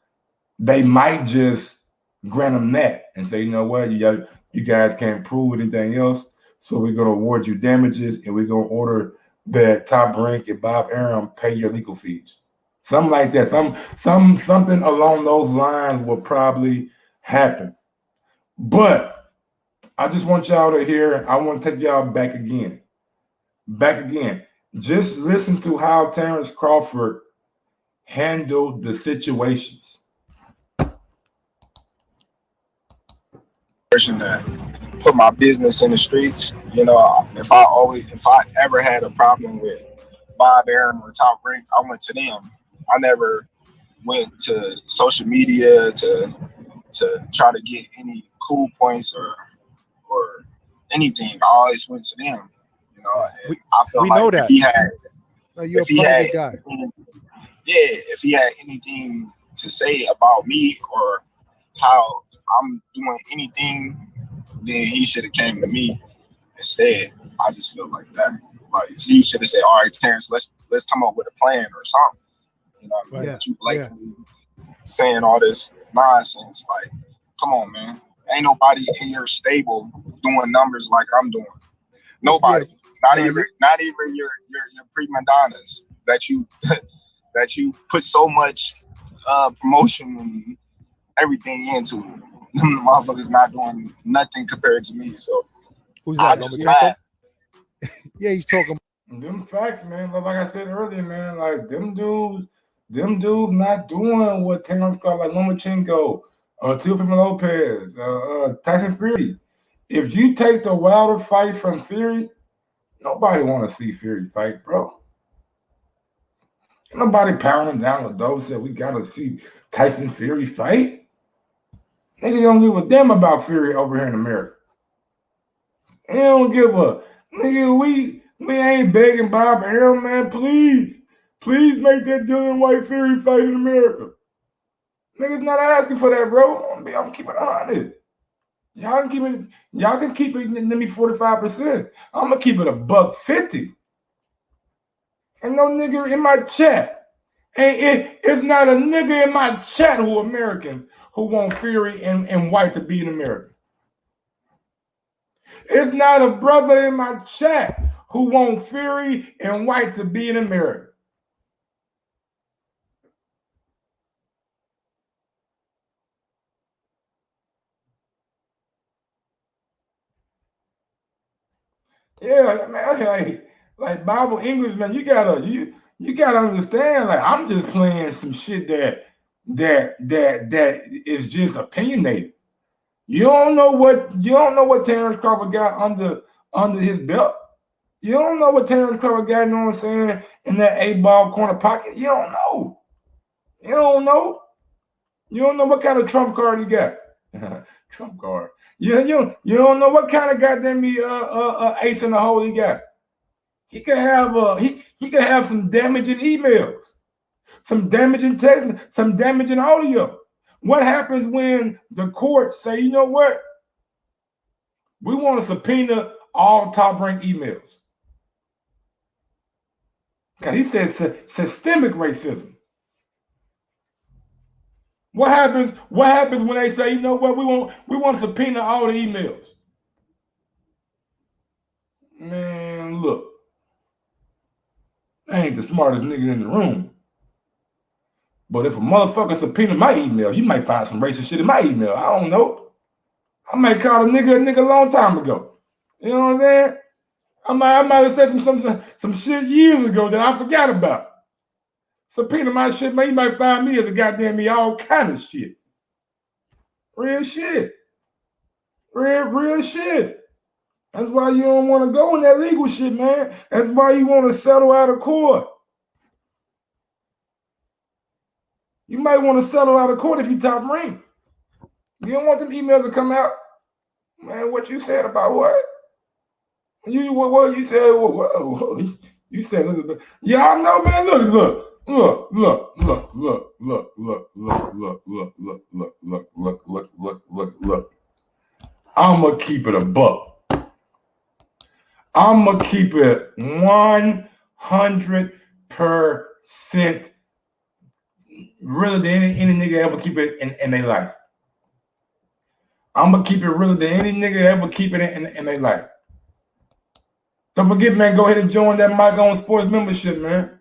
S3: grant them that and say, you know what, you guys can't prove anything else, so we're gonna award you damages and we're gonna order that Top Rank and Bob Arum pay your legal fees. Something like that. Something along those lines will probably happen. But I just want y'all to hear, I want to take y'all back again. Just listen to how Terence Crawford handled the situations.
S12: To put my business in the streets, you know, if I ever had a problem with Bob Arum or Top Rank, I went to them. I never went to social media to try to get any cool points or anything. I always went to them. You know, and I feel
S13: we
S12: like
S13: know
S12: if
S13: that.
S12: he had,
S13: You're
S12: if
S13: a
S12: he had,
S13: private guy.
S12: if he had anything to say about me or how I'm doing anything, then he should have came to me instead. I just feel like that. Like he should have said, "All right, Terrence, let's come up with a plan or something." You know what I mean? But you blatantly saying all this nonsense. Like, come on, man. Ain't nobody in your stable doing numbers like I'm doing. Nobody. Not even your prima donnas that you that you put so much promotion and everything into. Them motherfuckers not doing nothing compared to me. So
S13: who's that? Yeah, he's talking.
S3: Them facts, man. But like I said earlier, man, like them dudes not doing what Terence Crawford, like Lomachenko, Teofimo Lopez, Tyson Fury. If you take the Wilder fight from Fury, nobody want to see Fury fight, bro. Nobody pounding down the door said we gotta see Tyson Fury fight. Niggas don't give a damn about Fury over here in America. They don't give a nigga. We ain't begging Bob Arum, man. Please make that Dillian White Fury fight in America. Niggas not asking for that, bro. I'm keeping it honest. Y'all can keep it. Let me 45%. I'm gonna keep it $150. Ain't no nigga in my chat. It's not a nigga in my chat who American who want Fury and White to be in America. It's not a brother in my chat who want Fury and White to be in America. Yeah, man, like Bible English, man, you gotta understand, like I'm just playing some shit that is just opinionated. You don't know what Terence Crawford got under his belt. You don't know what Terence Crawford got, you know what I'm saying, in that 8-ball corner pocket. You don't know. You don't know. You don't know what kind of trump card he got. Trump card. You don't know what kind of goddamn ace in the hole he got. He could have he could have some damaging emails, some damaging text, some damaging audio. What happens when the courts say, you know what? We want to subpoena all top-ranked emails. Because he said systemic racism. What happens when they say, you know what, we want to subpoena all the emails? Man, look. I ain't the smartest nigga in the room. But if a motherfucker subpoena my email, you might find some racist shit in my email. I don't know. I might call a nigga a long time ago. You know what I'm saying? I might have said some shit years ago that I forgot about. Subpoena my shit, man, you might find me as a goddamn me all kind of shit. Real shit. Real shit. That's why you don't want to go in that legal shit, man. That's why you want to settle out of court. You might want to settle out of court if you top rank. You don't want them emails to come out. Man, what you said about what? What you said? What? You said, y'all know, man. Look. I'ma keep it a buck. I'ma keep it 100% realer than any nigga ever keep it in their life. I'ma keep it realer than any nigga ever keep it in their life. Don't forget, man, go ahead and join that Mike on Sports membership, man.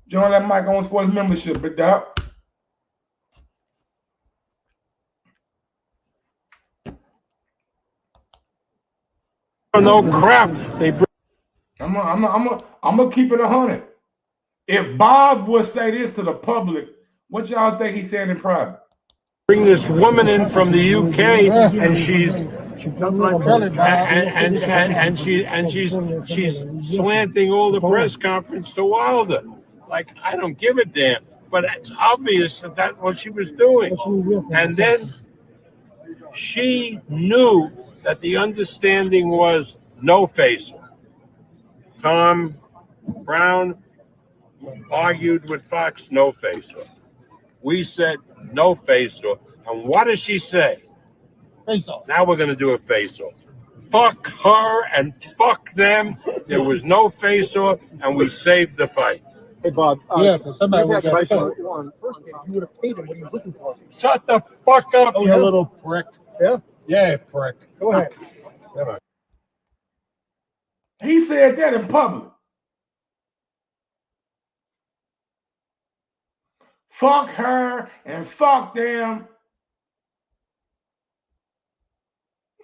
S3: Join that Mike on Sports membership, big dog.
S6: No crap.
S3: I'm gonna keep it 100. If Bob would say this to the public, what y'all think he said in private?
S6: Bring this woman in from the UK, and she's she's slanting all the press conference to Wilder. Like, I don't give a damn, but it's obvious that that's what she was doing. And then she knew that the understanding was no face. Tom Brown argued with Fox, no face-off. We said no face-off. And what does she say?
S13: Face-off.
S6: Now we're going to do a face-off. Fuck her and fuck them. There was no face-off, and we saved the fight.
S13: Hey, Bob. Yeah, because somebody would get first you would have paid him what he was looking for.
S6: Shut the fuck up,
S13: Oh,
S6: you
S13: yeah?
S6: little prick.
S13: Yeah?
S6: Yeah, prick.
S13: Go ahead.
S3: He said that in public. Fuck her and fuck them.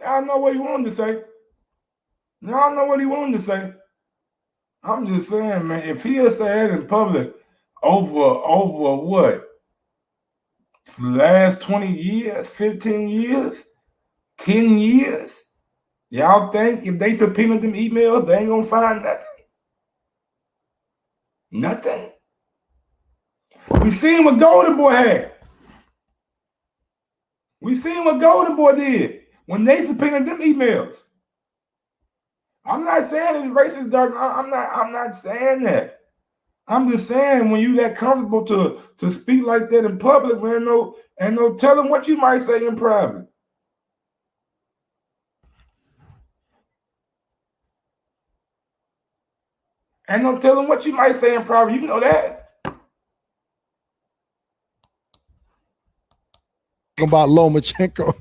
S3: I don't know what he wanted to say. I don't know what he wanted to say. I'm just saying, man, if he had said that in public over what? The last 20 years, 15 years, 10 years, y'all think if they subpoenaed them emails, they ain't gonna find nothing? Nothing. We seen what Golden Boy had. We seen what Golden Boy did when they subpoenaed them emails. I'm not saying it's racist, Dark. I'm not saying that. I'm just saying when you that comfortable to speak like that in public, man, ain't no telling what you might say in private. Ain't no telling what you might say in private. You know that.
S13: About Lomachenko.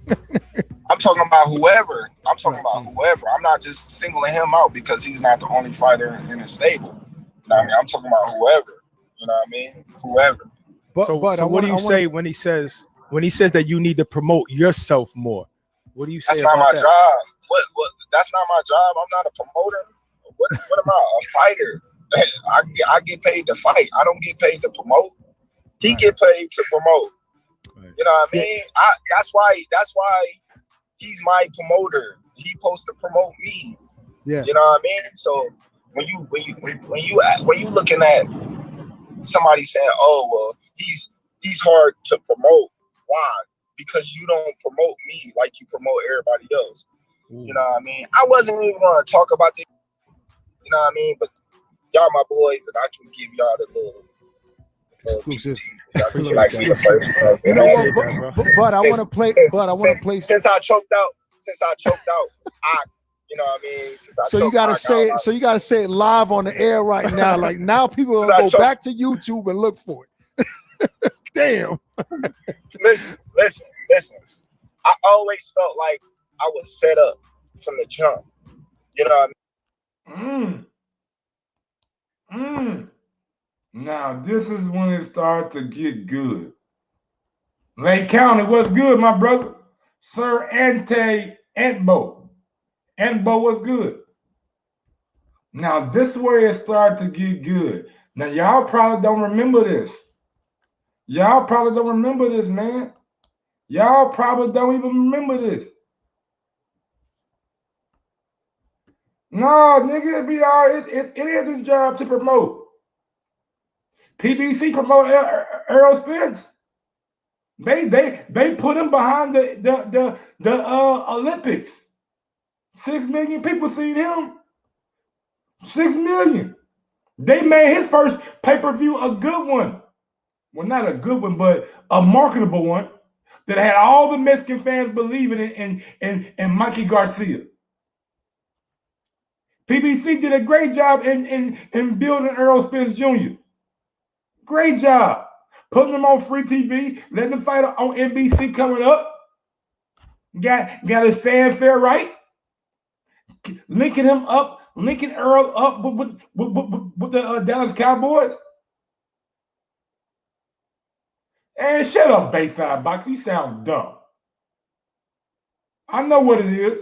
S12: I'm talking about whoever. I'm not just singling him out because he's not the only fighter in the stable. You know what I mean? I'm talking about whoever. You know what I mean? Whoever.
S14: So what do you say when he says that you need to promote yourself more? What do you say?
S12: That's not my job. What? That's not my job. I'm not a promoter. What am I? A fighter. I get paid to fight. I don't get paid to promote. He get paid to promote. You know what I mean? That's why he's my promoter. He supposed to promote me.
S13: Yeah.
S12: You know what I mean? So when you looking at somebody saying, "Oh, well, he's hard to promote," why? Because you don't promote me like you promote everybody else. You know what I mean? I wasn't even going to talk about this. You know what I mean? But y'all my boys, and I can give y'all the little.
S13: Exclusive.
S12: You
S13: know what? But I want to play.
S12: Since I choked out, you know what I mean.
S13: So you gotta say it. So you gotta say it live on the air right now. Like now, people are gonna go back to YouTube and look for it. Damn.
S12: Listen. I always felt like I was set up from the jump. You know what I mean?
S3: Now, this is when it started to get good. Lake County, what's good, my brother? Sir Ante Antbo. Antbo was good. Now, this is where it started to get good. Now, y'all probably don't remember this. Y'all probably don't remember this, man. Y'all probably don't even remember this. No, nigga, it is his job to promote. PBC promoted Earl Spence. They put him behind the Olympics. 6 million people seen him. 6 million. They made his first pay-per-view a good one. Well, not a good one, but a marketable one that had all the Mexican fans believing in Mikey Garcia. PBC did a great job in building Earl Spence Jr. Great job. Putting them on free TV, letting them fight on NBC coming up. Got his fanfare right. Linking Earl up with the Dallas Cowboys. And shut up, Bayside Box. You sound dumb. I know what it is.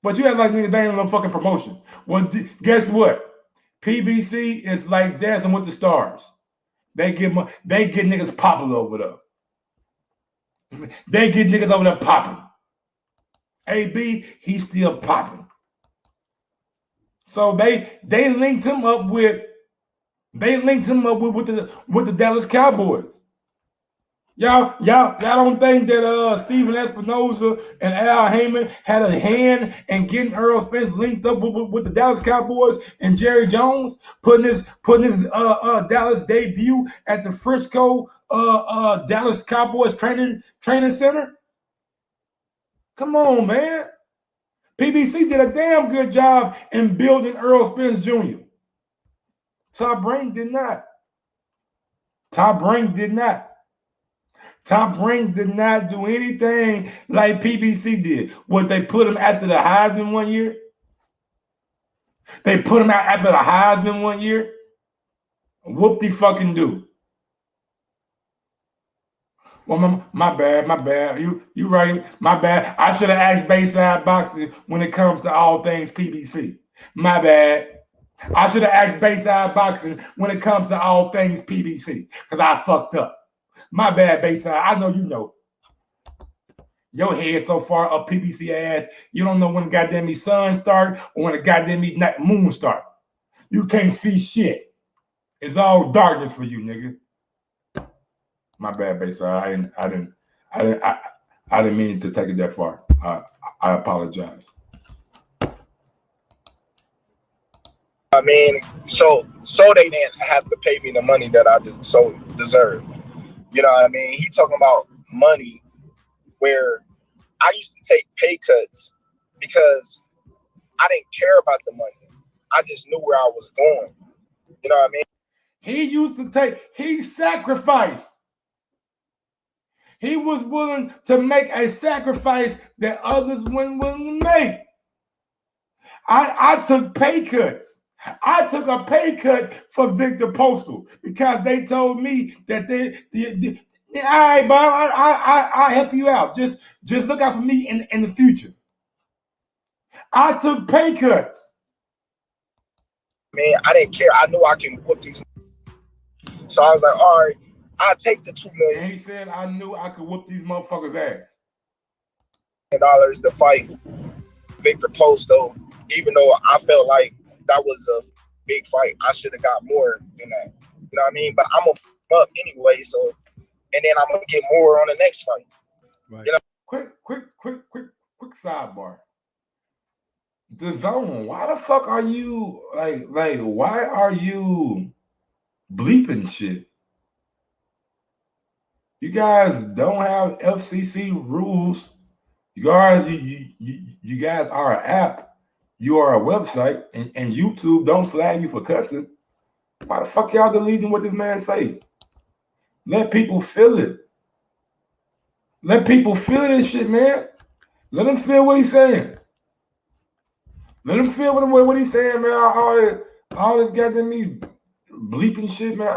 S3: But you act like niggas they ain't no fucking promotion. Well, guess what? PBC is like Dancing with the Stars. They get niggas popular over there. They get niggas over there popping. AB, he's still popping. So they linked him up with the Dallas Cowboys. Y'all don't think that Steven Espinoza and Al Heyman had a hand in getting Earl Spence linked up with the Dallas Cowboys and Jerry Jones, putting his Dallas debut at the Frisco Dallas Cowboys training center? Come on, man. PBC did a damn good job in building Earl Spence Jr. Top Rank did not. Top Rank did not. Top Rank did not do anything like PBC did. What, they put him after the Heisman one year? They put him out after the Heisman one year? Whoop-de-fucking-do. Well, my bad. You right. My bad. I should have asked Bayside Boxing when it comes to all things PBC. My bad. I should have asked Bayside Boxing when it comes to all things PBC, because I fucked up. My bad, Bayside. I know you know. Your head so far up PBC ass, you don't know when the goddamn sun start or when the goddamn moon start. You can't see shit. It's all darkness for you, nigga. My bad, Bayside. I didn't mean to take it that far. I apologize.
S12: I mean, so they didn't have to pay me the money that I so deserved. You know what I mean? He talking about money where I used to take pay cuts because I didn't care about the money. I just knew where I was going. You know what I mean?
S3: He sacrificed. He was willing to make a sacrifice that others wouldn't make. I took pay cuts. I took a pay cut for Victor Postal because they told me that all right, Bob, I help you out. Just look out for me in the future. I took pay cuts.
S12: Man, I didn't care. I knew I can whoop these. So I was like, all right, I'll take the $2 million.
S3: And he said, I knew I could whoop these motherfuckers' ass.
S12: $1 to fight Victor Postal, even though I felt like that was a big fight. I should have got more than that. You know what I mean? But I'm gonna f up anyway, so and then I'm gonna get more on the next fight.
S3: Right.
S12: You know?
S3: Quick sidebar. The Zone, why the fuck are you like why are you bleeping shit? You guys don't have FCC rules. You guys are an app. You are a website, and YouTube don't flag you for cussing. Why the fuck y'all deleting what this man say? Let people feel it. Let people feel this shit, man. Let them feel what he's saying. Let them feel what he's saying, man. All this goddamn me bleeping shit, man.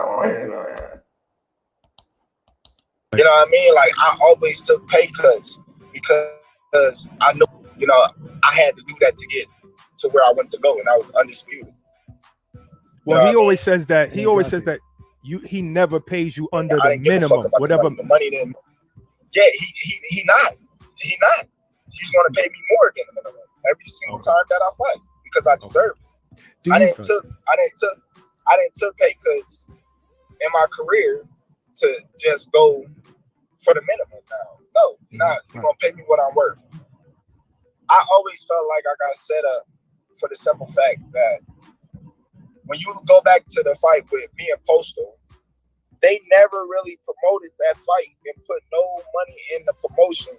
S12: You know what I mean? Like, I always took pay cuts because I knew, you know, I had to do that to get to where I wanted to go, and I was undisputed.
S14: Well, he always says that. He always says that he never pays you under the minimum, whatever
S12: the money. Then, yeah, he not. He's going to pay me more than the minimum every single time that I fight because I deserve it. I didn't took pay cuts in my career to just go for the minimum. No, you're going to pay me what I'm worth. I always felt like I got set up for the simple fact that when you go back to the fight with me and Postal, they never really promoted that fight and put no money in the promotion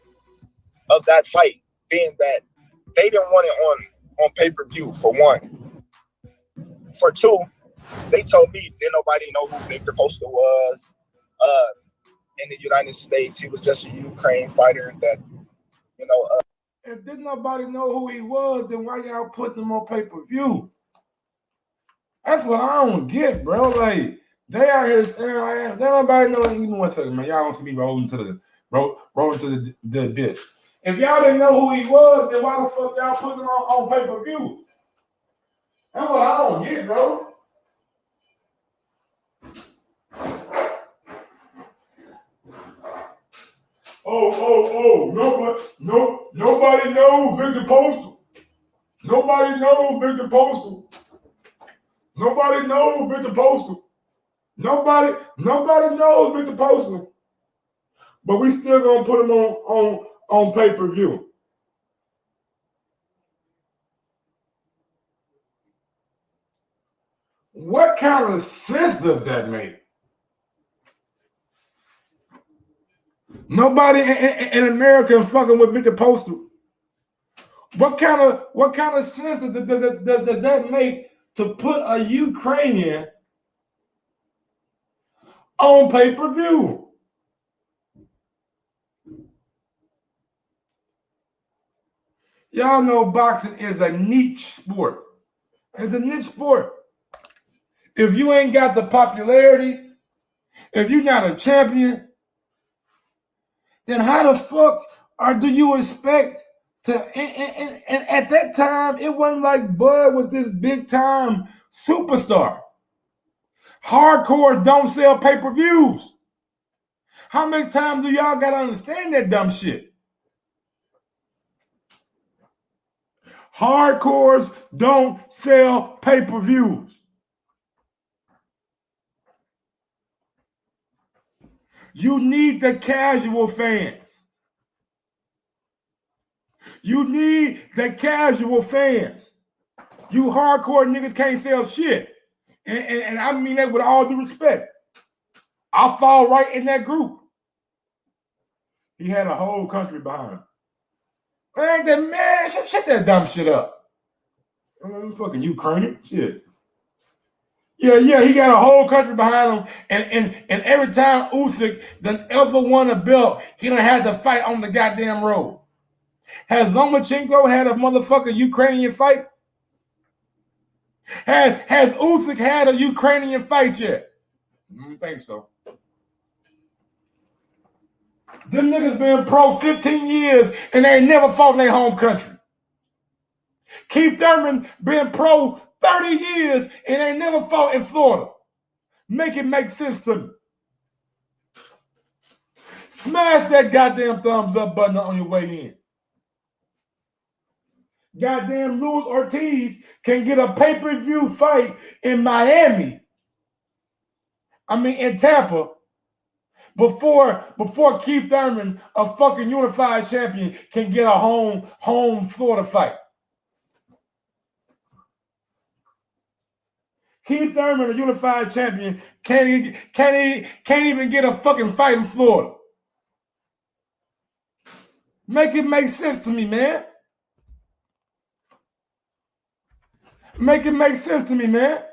S12: of that fight, being that they didn't want it on pay-per-view, for one. For two, they told me didn't nobody know who Victor Postal was in the United States. He was just a Ukraine fighter that, you know.
S3: If didn't nobody know who he was, then why y'all putting him on pay-per-view? That's what I don't get, bro. Like, they out here saying, nobody know. Even 1 second, man. Y'all don't see me rolling to the abyss. If y'all didn't know who he was, then why the fuck y'all putting him on pay-per-view? That's what I don't get, bro. Nobody knows Victor Postal. Nobody knows Victor Postal. Nobody knows Victor Postal. Nobody knows Victor Postal. but we still gonna put them on pay-per-view. What kind of sense does that make? Nobody in America is fucking with Victor Postal. What kind of sense does that make to put a Ukrainian on pay-per-view? Y'all know boxing is a niche sport. It's a niche sport. If you ain't got the popularity, if you're not a champion, then how the fuck do you expect to? And at that time, it wasn't like Bud was this big time superstar. Hardcores don't sell pay-per-views. How many times do y'all gotta understand that dumb shit? Hardcores don't sell pay-per-views. You need the casual fans. You need the casual fans. You hardcore niggas can't sell shit. And I mean that with all due respect. I fall right in that group. He had a whole country behind him. Man, shut that dumb shit up. Fucking Ukrainian shit. Yeah, he got a whole country behind him, and every time Usyk done ever won a belt, he done had to fight on the goddamn road. Has Lomachenko had a motherfucking Ukrainian fight? Has Usyk had a Ukrainian fight yet? I don't think so. Them niggas been pro 15 years and they ain't never fought in their home country. Keith Thurman been pro 30 years and ain't never fought in Florida. Make it make sense to me. Smash that goddamn thumbs up button on your way in. Goddamn Luis Ortiz can get a pay-per-view fight in Miami. In Tampa. Before Keith Thurman, a fucking unified champion, can get a home Florida fight. Keith Thurman, a unified champion, can't even get a fucking fight in Florida. Make it make sense to me, man. Make it make sense to me, man.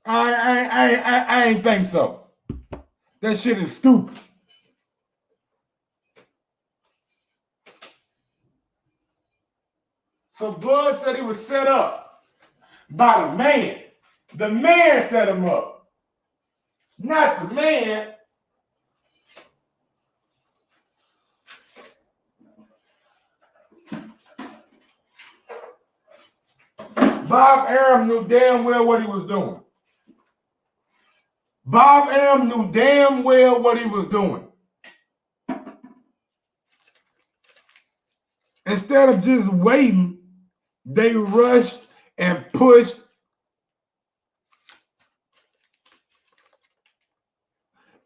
S3: I ain't think so. That shit is stupid. So Bud said he was set up by the man. The man set him up. Not the man. Bob Arum knew damn well what he was doing. Bob Arum knew damn well what he was doing. Instead of just waiting, they rushed and pushed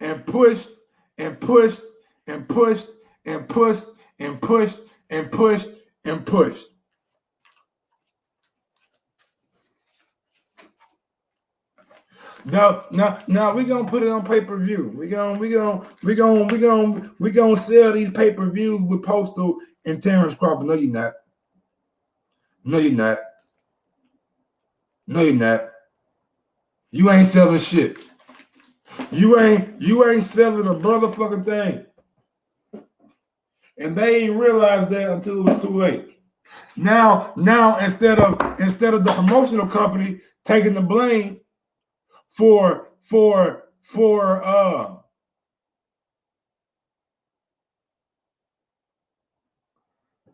S3: and pushed and pushed and pushed and pushed and pushed and pushed and pushed. Now we're gonna put it on pay-per-view. We're gonna sell these pay-per-views with Postal and Terence Crawford. No, you're not. No, you're not. No, you're not. You ain't selling shit. You ain't selling a motherfucking thing. And they ain't realized that until it was too late. Now instead of the promotional company taking the blame for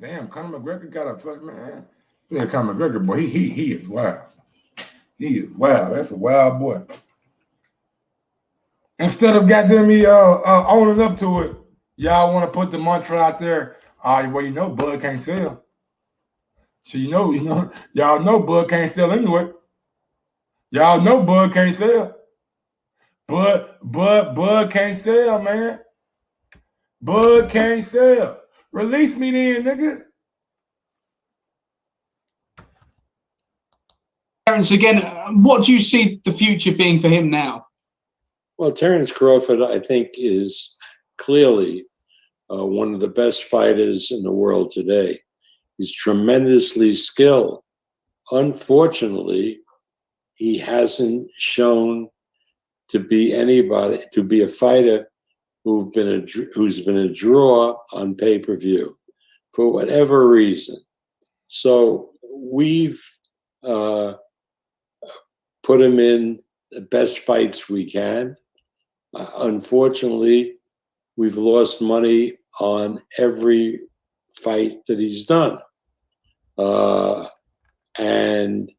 S3: damn, Conor McGregor got a fuck, man. Yeah, Conor McGregor, boy, he is wild. He is wild. That's a wild boy. Instead of goddamn me owning up to it, y'all want to put the mantra out there. Well, you know, Bud can't sell. So y'all know Bud can't sell anyway. Y'all know Bud can't sell. Bud can't sell, man. Bud can't sell. Release me then, nigga.
S15: Terence, again, what do you see the future being for him now?
S16: Well, Terence Crawford, I think, is clearly one of the best fighters in the world today. He's tremendously skilled. Unfortunately, he hasn't shown to be a fighter who's been a draw on pay-per-view for whatever reason. So we've put him in the best fights we can. Unfortunately, we've lost money on every fight that he's done. And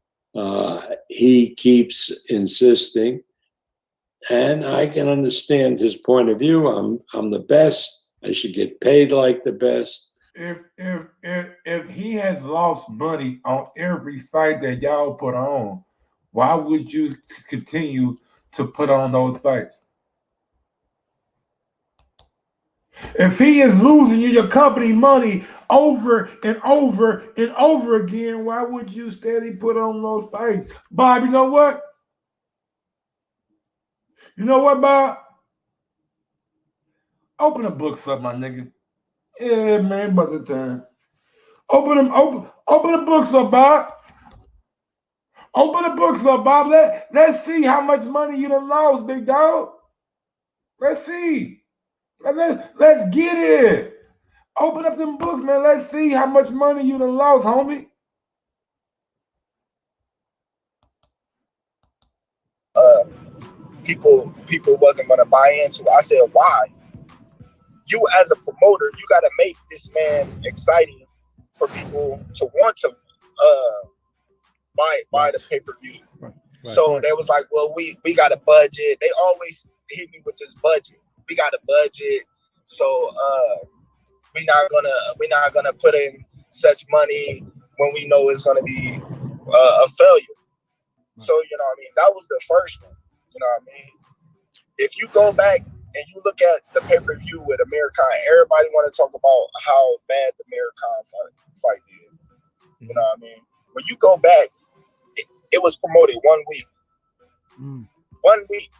S16: he keeps insisting, and I can understand his point of view. I'm the best. I should get paid like the best.
S3: If he has lost money on every fight that y'all put on, why would you continue to put on those fights? If he is losing your company money over and over and over again, why would you steady put on those fights? Bob, you know what? You know what, Bob? Open the books up, my nigga. Yeah, man, about the time. Open the books up, Bob. Open the books up, Bob. Let's see how much money you done lost, big dog. Let's see. Let's get it. Open up them books, man. Let's see how much money you done lost, homie.
S12: People wasn't gonna buy into. I said, why? You as a promoter, you gotta make this man exciting for people to want to buy the pay-per-view. Right. So they was like, well, we got a budget. They always hit me with this budget. We got a budget, so we're not gonna put in such money when we know it's gonna be a failure. So you know what I mean, that was the first one. You know what I mean? If you go back and you look at the pay-per-view with Amir Khan, everybody want to talk about how bad the Amir Khan fight did. You know what I mean? When you go back, it was promoted 1 week. 1 week.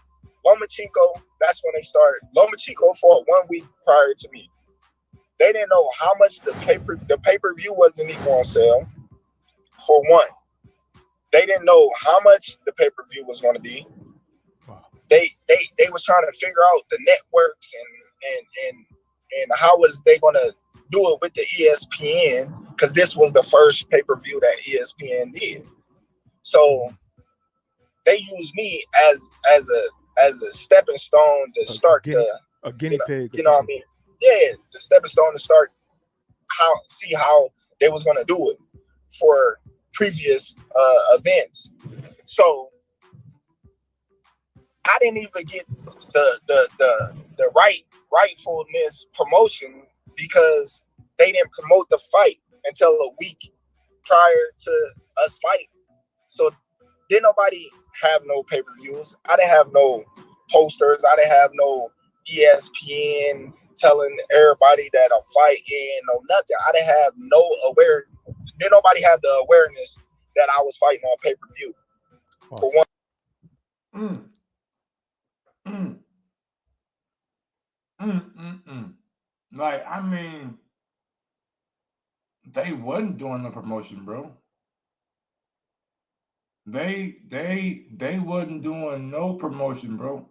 S12: Lomachenko, that's when they started. Lomachenko fought 1 week prior to me. They didn't know how much the pay-per-view wasn't even on sale, for one. They didn't know how much the pay-per-view was going to be. They was trying to figure out the networks and how was they going to do it with the ESPN, because this was the first pay-per-view that ESPN did. So they used me as a stepping stone to start
S14: a guinea pig.
S12: You know what I mean? Yeah, the stepping stone to start see how they was going to do it for previous events. So I didn't even get the rightfulness promotion because they didn't promote the fight until a week prior to us fighting. So didn't nobody have no pay-per-views. I didn't have no posters. I didn't have no ESPN telling everybody that I'm fighting or nothing. I didn't have no awareness. Didn't nobody have the awareness that I was fighting on pay-per-view. For one.
S3: Like, I mean, they wasn't doing the promotion, bro. They wasn't doing no promotion, bro.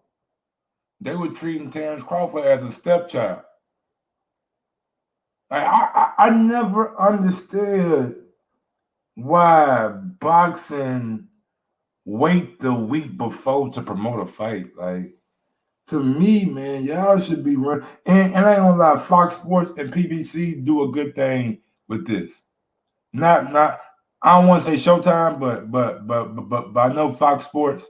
S3: They were treating Terence Crawford as a stepchild. Like, I never understood why boxing wait the week before to promote a fight. Like, to me, man, y'all should be running. And I ain't gonna lie, Fox Sports and PBC do a good thing with this. Not I don't want to say Showtime, but I know Fox Sports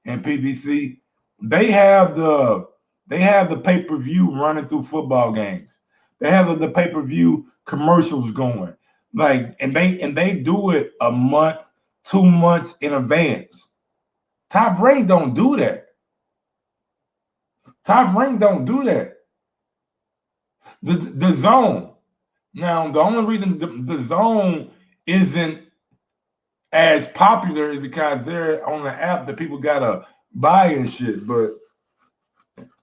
S3: and PBC, they have the pay-per-view running through football games. They have the pay-per-view commercials going. Like, and they do it a month, 2 months in advance. Top Rank don't do that. Top Rank don't do that. The zone. Now, the only reason the zone isn't as popular is because they're on the app that people gotta buy and shit, but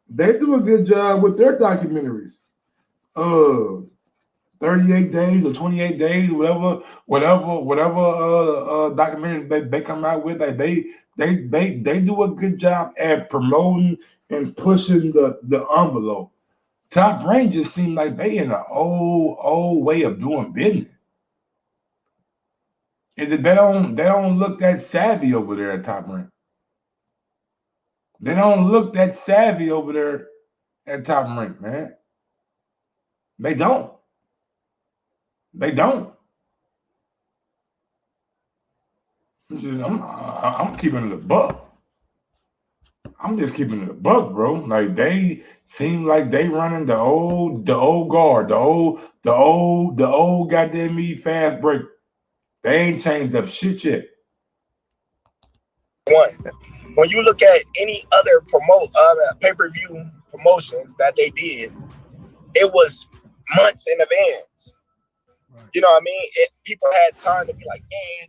S3: they do a good job with their documentaries. 38 days or 28 days, whatever documentaries they come out with, like they do a good job at promoting and pushing the envelope. Top Rank just seem like they in an old way of doing business. And they don't look that savvy over there at Top Rank. They don't look that savvy over there at Top Rank, man. They don't. They don't. I'm keeping it a buck. I'm just keeping it a buck, bro. Like they seem like they running the old guard, the old goddamn me fast break. They ain't changed up shit yet.
S12: When you look at any other pay-per-view promotions that they did, it was months in advance. Right. You know what I mean? People had time to be like, man,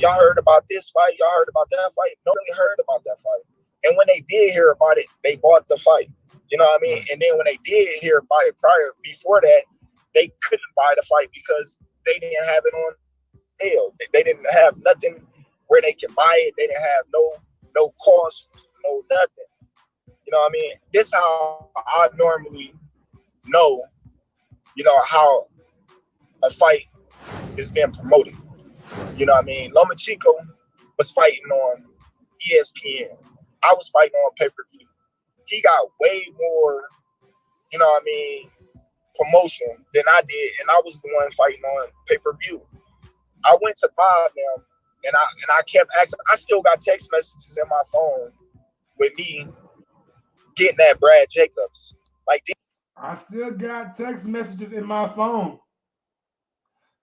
S12: y'all heard about this fight? Y'all heard about that fight? Nobody heard about that fight. And when they did hear about it, they bought the fight. You know what I mean? And then when they did hear about it before that, they couldn't buy the fight because they didn't have it on sale. They didn't have nothing where they could buy it. They didn't have no cost, no nothing. You know what I mean? This is how I normally know, you know, how a fight is being promoted. You know what I mean? Lomachenko was fighting on ESPN. I was fighting on pay-per-view. He got way more, you know what I mean, promotion than I did, and I was the one fighting on pay-per-view. I went to Bob now, and I kept asking. I still got text messages in my phone with me getting that Brad Jacobs. Like,
S3: I still got text messages in my phone.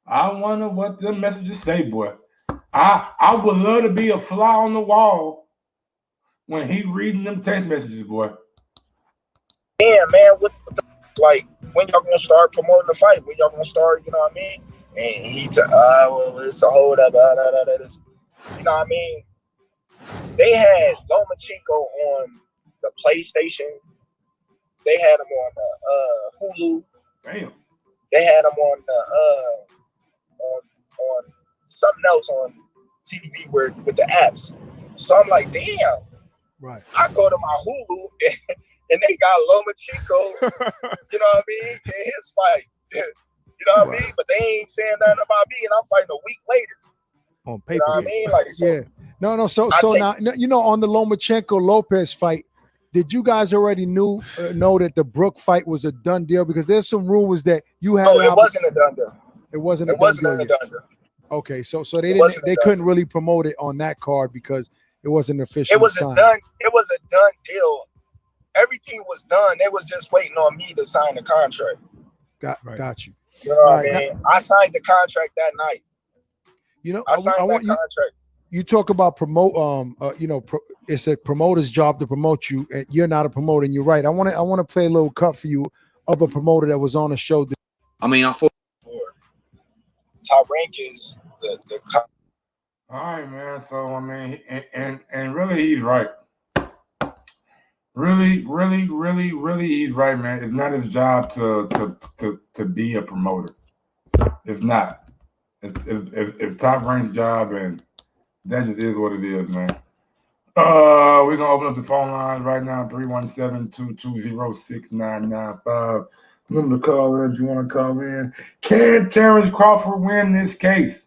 S3: I wonder what them messages say, boy. I would love to be a fly on the wall when he reading them text messages, boy.
S12: Yeah, man, like, when y'all gonna start promoting the fight? When y'all gonna start, you know what I mean? And he well, it's a hold up, you know what I mean? They had Lomachenko on the PlayStation. They had him on Hulu.
S3: Damn.
S12: They had him on on something else on TV with the apps. So I'm like, damn.
S13: Right.
S12: I go to my Hulu and they got Lomachenko, you know what I mean, in his fight. You know what I mean? But they ain't saying nothing about me, and I'm fighting a week later.
S13: On paper.
S12: You know what I mean? Like, so
S13: yeah. No. So now, you know, on the Lomachenko Lopez fight, did you guys already know that the Brook fight was a done deal? Because there's some rumors that you had.
S12: No, it wasn't a done deal.
S13: It wasn't.
S12: It wasn't a done deal.
S13: Okay, so they couldn't really promote it on that card because it wasn't official.
S12: It was a done deal. Everything was done. They was just waiting on me to sign the contract.
S13: Got you.
S12: You know what I mean? I signed the contract that night.
S13: You know,
S12: I want you.
S13: You talk about promote. It's a promoter's job to promote you, and you're not a promoter. And you're right. I want to play a little cut for you of a promoter that was on a show.
S5: I mean, I thought
S12: Top Rank is the.
S3: All right, man. So I mean, and really, he's right. Really, he's right, man. It's not his job to be a promoter. It's not. It's Top Rank's job, and that just is what it is, man. We're gonna open up the phone lines right now, 317-220-6995. Remember to call in if you want to call in. Can Terence Crawford win this case?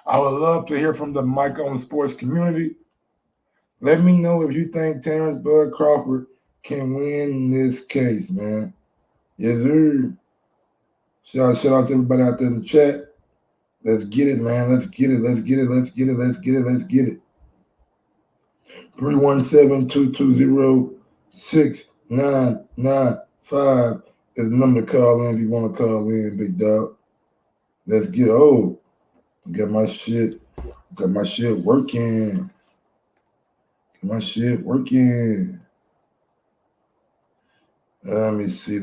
S3: I would love to hear from the Mike on Sports community. Let me know if you think Terence Bud Crawford can win this case, man. Yes, sir. Shout out to everybody out there in the chat. Let's get it, man. Let's get it. 317-220-6995 is the number to call in if you want to call in, big dog. Let's get got my shit working. Let me see.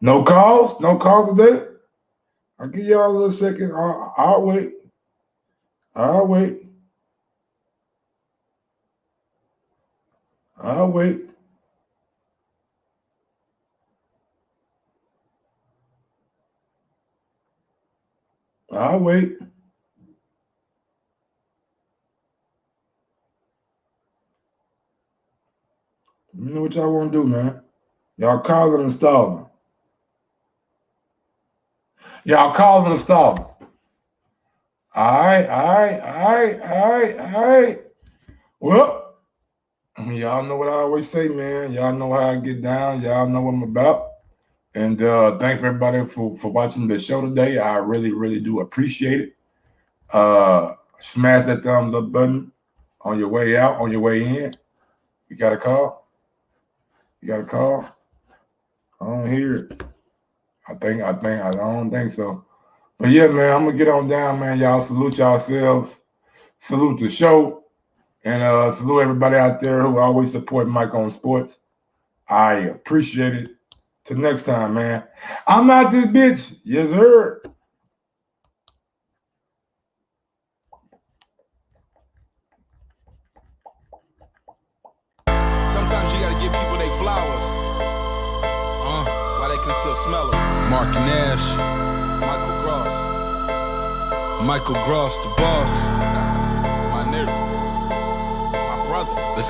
S3: No calls? No calls today? I'll give y'all a little second. I'll wait. I'll wait. I'll wait. I'll wait. You know what y'all want to do, man? Y'all calling and stalling. Y'all calling and stalling. All right. Well, y'all know what I always say, man. Y'all know how I get down. Y'all know what I'm about. And thanks everybody for watching the show today. I really, really do appreciate it. Smash that thumbs up button on your way out, on your way in. You got a call? You got a call? I don't hear it. I don't think so. But yeah, man, I'm gonna get on down, man. Y'all salute yourselves. Salute the show. And salute everybody out there who always support Mike on Sports. I appreciate it. Till next time, man. I'm out this bitch. Yes, sir.
S2: Sometimes you gotta give people their flowers. While they can still smell them. Mark Nash. Michael Gross, the boss. My nigga. My brother. Let's